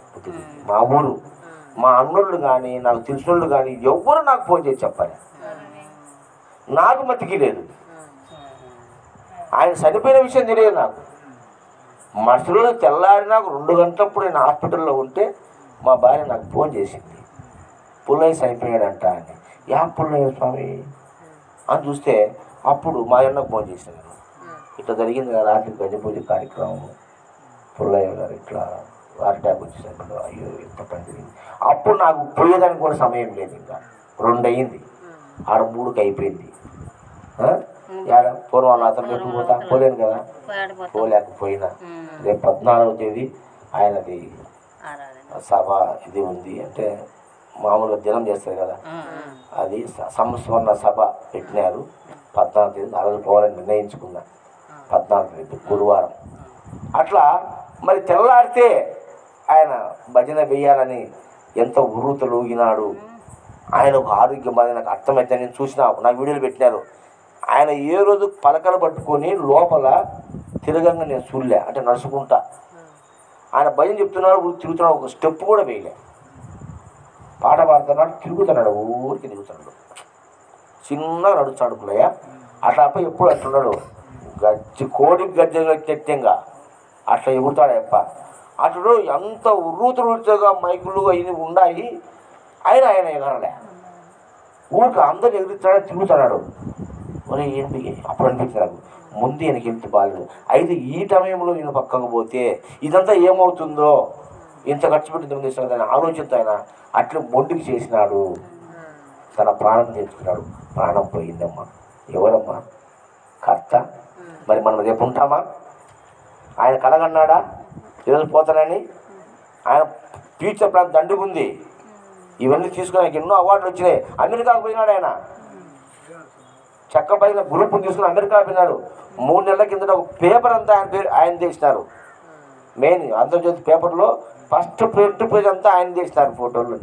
మా ఊరు, మా అన్నోళ్ళు కానీ నాకు తెలిసినోళ్ళు కానీ ఎవ్వరు నాకు ఫోన్ చేసి చెప్పాలి. నాకు మతికి లేదు. ఆయన చనిపోయిన విషయం తెలియదు నాకు. మరుసటి రోజు తెల్లారి నాకు 2 గంటలప్పుడు నేను హాస్పిటల్లో ఉంటే మా భార్య నాకు ఫోన్ చేసింది, పుల్లయ్య చనిపోయాడంట అని. యా పుల్లయ్య స్వామి అని చూస్తే అప్పుడు మా అన్నకు ఫోన్ చేశాను. ఇట్లా జరిగింది కదా రాత్రి గజ పూజ కార్యక్రమం, పుల్లయ్య గారు ఇట్లా హార్ట్ అటాక్ వచ్చేసరికి అయ్యో ఎంత పని జరిగింది. అప్పుడు నాకు పోయేదానికి కూడా సమయం లేదు. ఇంకా 2 అయ్యింది, ఆడ 3కి అయిపోయింది. పూర్వం అతను రేపు పోతా పోలేను కదా, పోలేకపోయినా. రేపు 14వ తేదీ ఆయనది సభ ఇది ఉంది. అంటే మామూలుగా దినం చేస్తారు కదా, అది సంస్మరణ సభ పెట్టినారు. 14వ తేదీ ఆ రోజు పోవాలని నిర్ణయించుకున్నా. 14వ తేదీ గురువారం. అట్లా మరి తెల్లాడితే ఆయన భజన వేయాలని ఎంత ఉర్రూతలు ఊగినాడు. ఆయన ఒక ఆరోగ్యం బాధ నాకు అర్థమైతే నేను చూసిన నా వీడియోలు పెట్టినారు. ఆయన ఏ రోజు పలకలు పట్టుకొని లోపల తిరగంగా నేను చూడలే, అంటే నడుచుకుంటా ఆయన భయం చెప్తున్నాడు, తిరుగుతున్నాడు, ఒక స్టెప్ కూడా వేయలే. పాట పాడుతున్నాడు, తిరుగుతున్నాడు, ఊరికి తిరుగుతున్నాడు, చిన్నగా నడుస్తాడు పుల్లయ్య. అట్లా అప్ప ఎప్పుడు అట్లున్నాడు, కోడికి గజ్జెత్తంగా అట్లా ఎగురుతాడు అప్ప. అతడు ఎంత ఉర్రూతుగా మైకులు అవి ఉన్నాయి, ఆయన ఎగరలే, ఊరికి అందరు ఎగురుతాడు, తిరుగుతున్నాడు. మరి ఏంటి అప్పుడు అనిపించింది నాకు, ముందు ఈయనకి వెళ్తే బాగాలేదు. అయితే ఈ సమయంలో నేను పక్కకు పోతే ఇదంతా ఏమవుతుందో, ఇంత ఖర్చు పెట్టి దాని ఆలోచనతో ఆయన అట్లా మొండికి చేసినాడు, తన ప్రాణం తెచ్చుకున్నాడు. ప్రాణం పోయిందమ్మా. ఎవరమ్మా? కర్త. మరి మనం రేపు ఉంటామా? ఆయన కలగన్నాడా ఈరోజు పోతానని? ఆయన ఫ్యూచర్ ప్లాన్ దండుగుంది. ఇవన్నీ తీసుకుని ఎన్నో అవార్డులు వచ్చినాయి. అమెరికాకు పోయినాడు ఆయన, చక్క పైన గ్రూప్ని తీసుకుని అమెరికా పోయినాడు. 3 నెలల కిందట ఒక పేపర్ అంతా ఆయన తీసినారు. మెయిన్ ఆంధ్రజ్యోతి పేపర్లో ఫస్ట్ ఫ్రంట్ పేజ్ అంతా ఆయన తీసినారు ఫోటోలు.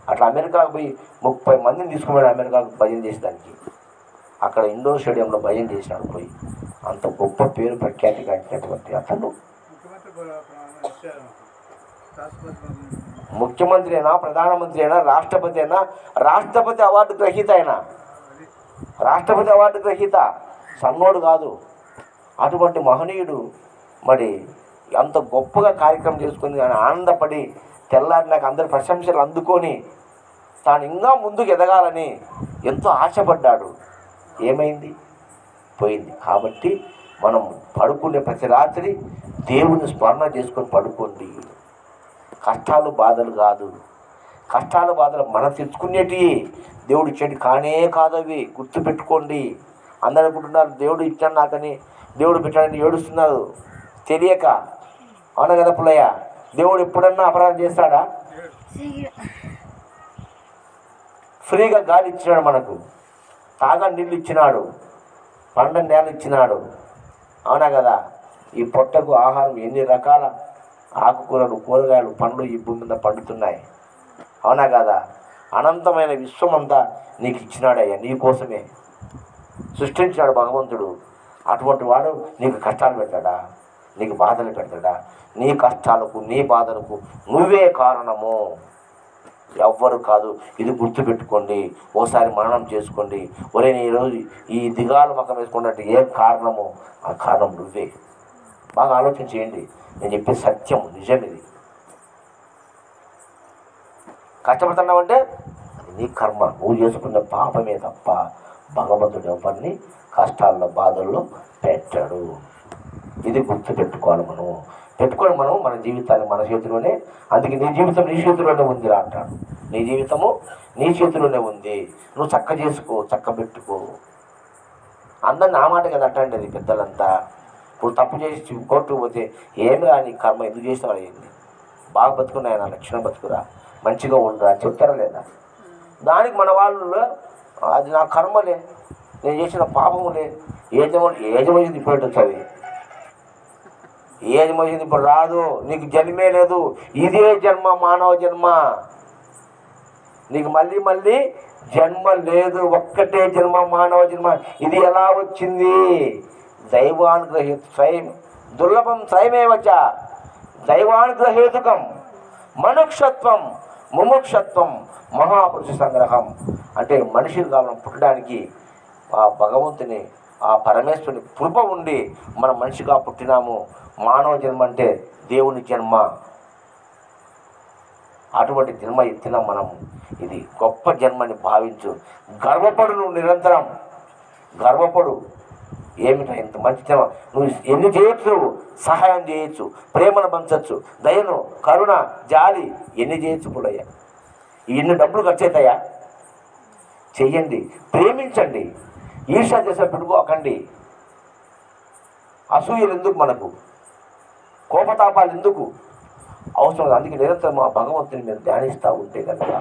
అట్లా అమెరికాకు పోయి 30 మందిని తీసుకున్నాడు అమెరికాకు భజన చేసేదానికి. అక్కడ ఇండోర్ స్టేడియంలో భజన చేసినాడు పోయి. అంత గొప్ప పేరు ప్రఖ్యాతి కాంచినటువంటి అతను ముఖ్యమంత్రి అయినా, ప్రధానమంత్రి అయినా, రాష్ట్రపతి అయినా, రాష్ట్రపతి అవార్డు గ్రహీత అయినా, రాష్ట్రపతి అవార్డు గ్రహీత సన్నోడు కాదు. అటువంటి మహనీయుడు మరి అంత గొప్పగా కార్యక్రమం చేసుకుని ఆయన ఆనందపడి తెల్లారి నాకు అందరి ప్రశంసలు అందుకొని తాను ఇంకా ముందుకు ఎదగాలని ఎంతో ఆశపడ్డాడు. ఏమైంది? పోయింది. కాబట్టి మనం పడుకునే ప్రతి రాత్రి దేవుని స్మరణ చేసుకొని పడుకోండి. కష్టాలు బాధలు కాదు, కష్టాలు బాధలు మనం తెచ్చుకునేటివి, దేవుడు ఇచ్చేటి కానే కాదవి. గుర్తుపెట్టుకోండి. అందరూ అనుకుంటున్నారు దేవుడు ఇచ్చాడు నాకని, దేవుడు పెట్టాడని ఏడుస్తున్నారు తెలియక. అవునా కదా పుల్లయ్య? దేవుడు ఎప్పుడన్నా అపరాధం చేస్తాడా? ఫ్రీగా గాలి ఇచ్చినాడు, మనకు తాగా నీళ్ళు ఇచ్చినాడు, పండని నేల ఇచ్చినాడు. అవునా కదా? ఈ పొట్టకు ఆహారం ఎన్ని రకాల ఆకుకూరలు, కూరగాయలు, పండ్లు ఈ భూమి మీద పండుతున్నాయి. అవునా కదా? అనంతమైన విశ్వం అంతా నీకు ఇచ్చినాడయ్యా, నీ కోసమే సృష్టించినాడు భగవంతుడు. అటువంటి వాడు నీకు కష్టాలు పెడతాడా? నీకు బాధలు పెడతాడా? నీ కష్టాలకు, నీ బాధలకు నువ్వే కారణము, ఎవ్వరు కాదు. ఇది గుర్తుపెట్టుకోండి. ఓసారి మననం చేసుకోండి. ఒరే నేను ఈరోజు ఈ దిగాలు మకం వేసుకున్నట్టు ఏం కారణము? ఆ కారణం నువ్వే. బాగా ఆలోచన చేయండి. నేను చెప్పే సత్యం, నిజం ఇది. కష్టపడుతున్నావంటే నీ కర్మ, నువ్వు చేసుకున్న పాపమే తప్ప భగవంతుడు ఎవరిని కష్టాల్లో, బాధల్లో పెట్టాడు. ఇది గుర్తుపెట్టుకోవాలి. పెట్టుకొని మనం మన జీవితాన్ని మన చేతిలోనే, అందుకే నీ జీవితం నీ చేతిలోనే ఉందిరా అంటాడు. నీ జీవితము నీ చేతిలోనే ఉంది. నువ్వు చక్క చేసుకో, చక్క పెట్టుకో. అందరిని ఆ మాట కదా అంటండి పెద్దలంతా. ఇప్పుడు తప్పు చేసి కోర్టుకు పోతే ఏమిరా నీ కర్మ, ఎందుకు చేసినావు? ఏంటి బాగా బతుకున్నాయి, నా లక్షణం బతుకురా, మంచిగా ఉండరా అని చెప్తారా లేదా? దానికి మన వాళ్ళు అది నా కర్మలే, నేను చేసిన పాపములే, ఏజమైంది ఇప్పుడు వస్తుంది, ఏజమైంది ఇప్పుడు రాదు, నీకు జన్మే లేదు, ఇదే జన్మ, మానవ జన్మ, నీకు మళ్ళీ మళ్ళీ జన్మ లేదు, ఒక్కటే జన్మ, మానవ జన్మ. ఇది ఎలా వచ్చింది? దైవానుగ్రహేతు త్రయం దుర్లభం త్రయమేవచ దైవానుగ్రహేతుకం మనుక్షత్వం ముముక్షత్వం మహాపురుష సంగ్రహం. అంటే మనిషిని కావాలి పుట్టడానికి ఆ భగవంతుని, ఆ పరమేశ్వరుని కృప ఉండి మనం మనిషిగా పుట్టినాము. మానవ జన్మ అంటే దేవుని జన్మ. అటువంటి జన్మ ఎత్తిన మనము. ఇది గొప్ప జన్మని భావించు. గర్వపడు, నువ్వు నిరంతరం గర్వపడు. ఏమిటా ఇంత మంచి జన్మ, నువ్వు ఎన్ని చేయొచ్చు, నువ్వు సహాయం చేయొచ్చు, ప్రేమను పంచవచ్చు, దయను, కరుణ, జాలి ఎన్ని చేయొచ్చు పుల్లయ్య. ఎన్ని డబ్బులు ఖర్చు అవుతాయా? చెయ్యండి, ప్రేమించండి, ఈర్ష్య చేసే పెట్టుకోకండి. అసూయలు ఎందుకు మనకు? కోపతాపాలు ఎందుకు? అవసరం. అందుకే నిరంతరం ఆ భగవంతుని మీరు ధ్యానిస్తూ ఉంటే కనుక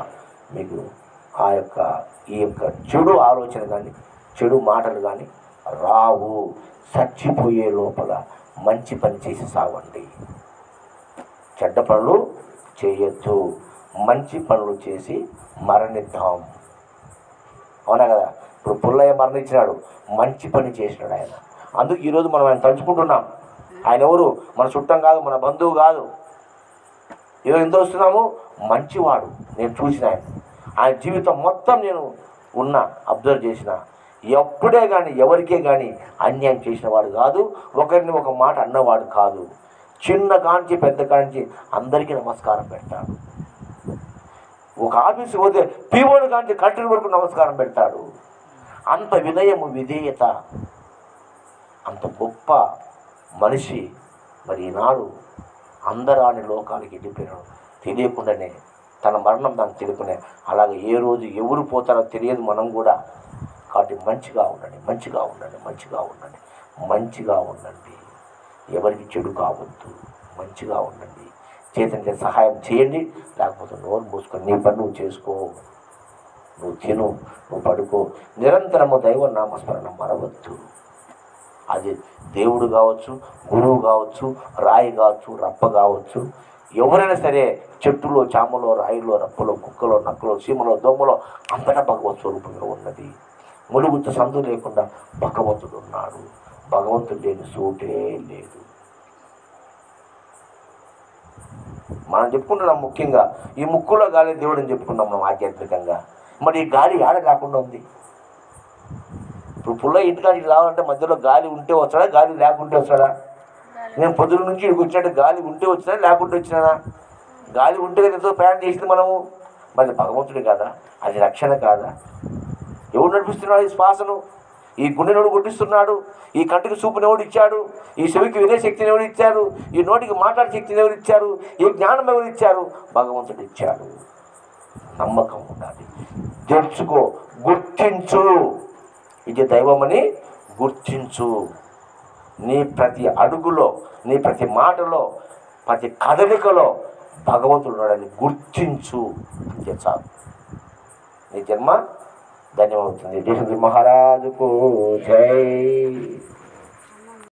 మీకు ఈ యొక్క చెడు ఆలోచన కానీ, చెడు మాటలు కానీ రావు. చచ్చిపోయే లోపల మంచి పని చేసి సావండి, చెడ్డ పనులు చేయొద్దు. మంచి పనులు చేసి మరణిద్దాం. అవునా కదా? ఇప్పుడు పుల్లయ్య మరణించినాడు, మంచి పని చేసినాడు ఆయన. అందుకు ఈరోజు మనం ఆయన తలుచుకుంటున్నాం. ఆయన ఎవరు? మన చుట్టం కాదు, మన బంధువు కాదు. ఈరోజు ఎంత వస్తున్నాము? మంచివాడు. నేను చూసిన ఆయన జీవితం మొత్తం నేను అబ్జర్వ్ చేసిన. ఎప్పుడే కానీ ఎవరికే కానీ అన్యాయం చేసిన వాడు కాదు, ఒకరిని ఒక మాట అన్నవాడు కాదు. చిన్న కాంచి పెద్ద కాంచి అందరికీ నమస్కారం పెడతాడు. ఒక ఆఫీసు పోతే పీఓని కాంచి కలెక్టర్ వరకు నమస్కారం పెడతాడు. అంత వినయము, విధేయత, అంత గొప్ప మనిషి. మరి ఈనాడు అందరాని లోకానికి వెళ్ళిపోయినాడు. తెలియకుండానే తన మరణం దానికి తెలుకునే. అలాగే ఏ రోజు ఎవరు పోతారో తెలియదు మనం కూడా. కాబట్టి మంచిగా ఉండండి, మంచిగా ఉండండి, మంచిగా ఉండండి, మంచిగా ఉండండి. ఎవరికి చెడు కావద్దు, మంచిగా ఉండండి. చేతంటే సహాయం చేయండి, లేకపోతే నోరు మూసుకొని నీ పని నువ్వు చేసుకో, నువ్వు తిను, నువ్వు పడుకో. నిరంతరము దైవ నామస్మరణ మరవద్దు. అది దేవుడు కావచ్చు, గురువు కావచ్చు, రాయి కావచ్చు, రప్ప కావచ్చు, ఎవరైనా సరే, చెట్టులో, చామలో, రాయిలో, రప్పలో, కుక్కలో, నక్కలో, సీమలో, దోమలో అంతటా భగవత్ స్వరూపంగా ఉన్నది. ములుగుత సందు లేకుండా భగవంతుడు ఉన్నాడు. భగవంతుడు లేని చోటే లేదు. మనం చెప్పుకుంటున్నాం ముఖ్యంగా ఈ ముక్కులో గాలి దేవుడు అని చెప్పుకున్నాం మనం ఆధ్యాత్మికంగా. మరి ఈ గాలి ఆడ కాకుండా ఉంది. ఇప్పుడు పుల్ల ఇంటికాడికి రావాలంటే మధ్యలో గాలి ఉంటే వస్తాడా, గాలి లేకుంటే వస్తాడా? నేను పొద్దున నుంచి ఇక్కడికి వచ్చినట్టు గాలి ఉంటే వచ్చినా, లేకుంటే వచ్చినా? గాలి ఉంటే ఎంతో ప్రయాణం చేసింది మనము. మరి భగవంతుడు కాదా? అది రక్షణ కాదా? ఎవడు నడిపిస్తున్నాడు ఈ శ్వాసను? ఈ గుండెనోడు కొట్టిస్తున్నాడు. ఈ కంటికి చూపుని ఎవడు ఇచ్చాడు? ఈ చెవికి వినే శక్తిని ఎవరు ఇచ్చారు? ఈ నోటికి మాట్లాడే శక్తిని ఎవరు ఇచ్చారు? ఈ జ్ఞానం ఎవరు ఇచ్చారు? భగవంతుడు ఇచ్చాడు. నమ్మకం ఉండాలి. తెలుసుకో, గుర్తించు, ఇది దైవమని గుర్తించు. నీ ప్రతి అడుగులో, నీ ప్రతి మాటలో, ప్రతి కదలికలో భగవంతుడు ఉన్నాడని గుర్తించు. అంతే చాలు. నీ జన్మ ధన్యమవుతుంది. దేశ మహారాజుకు జై.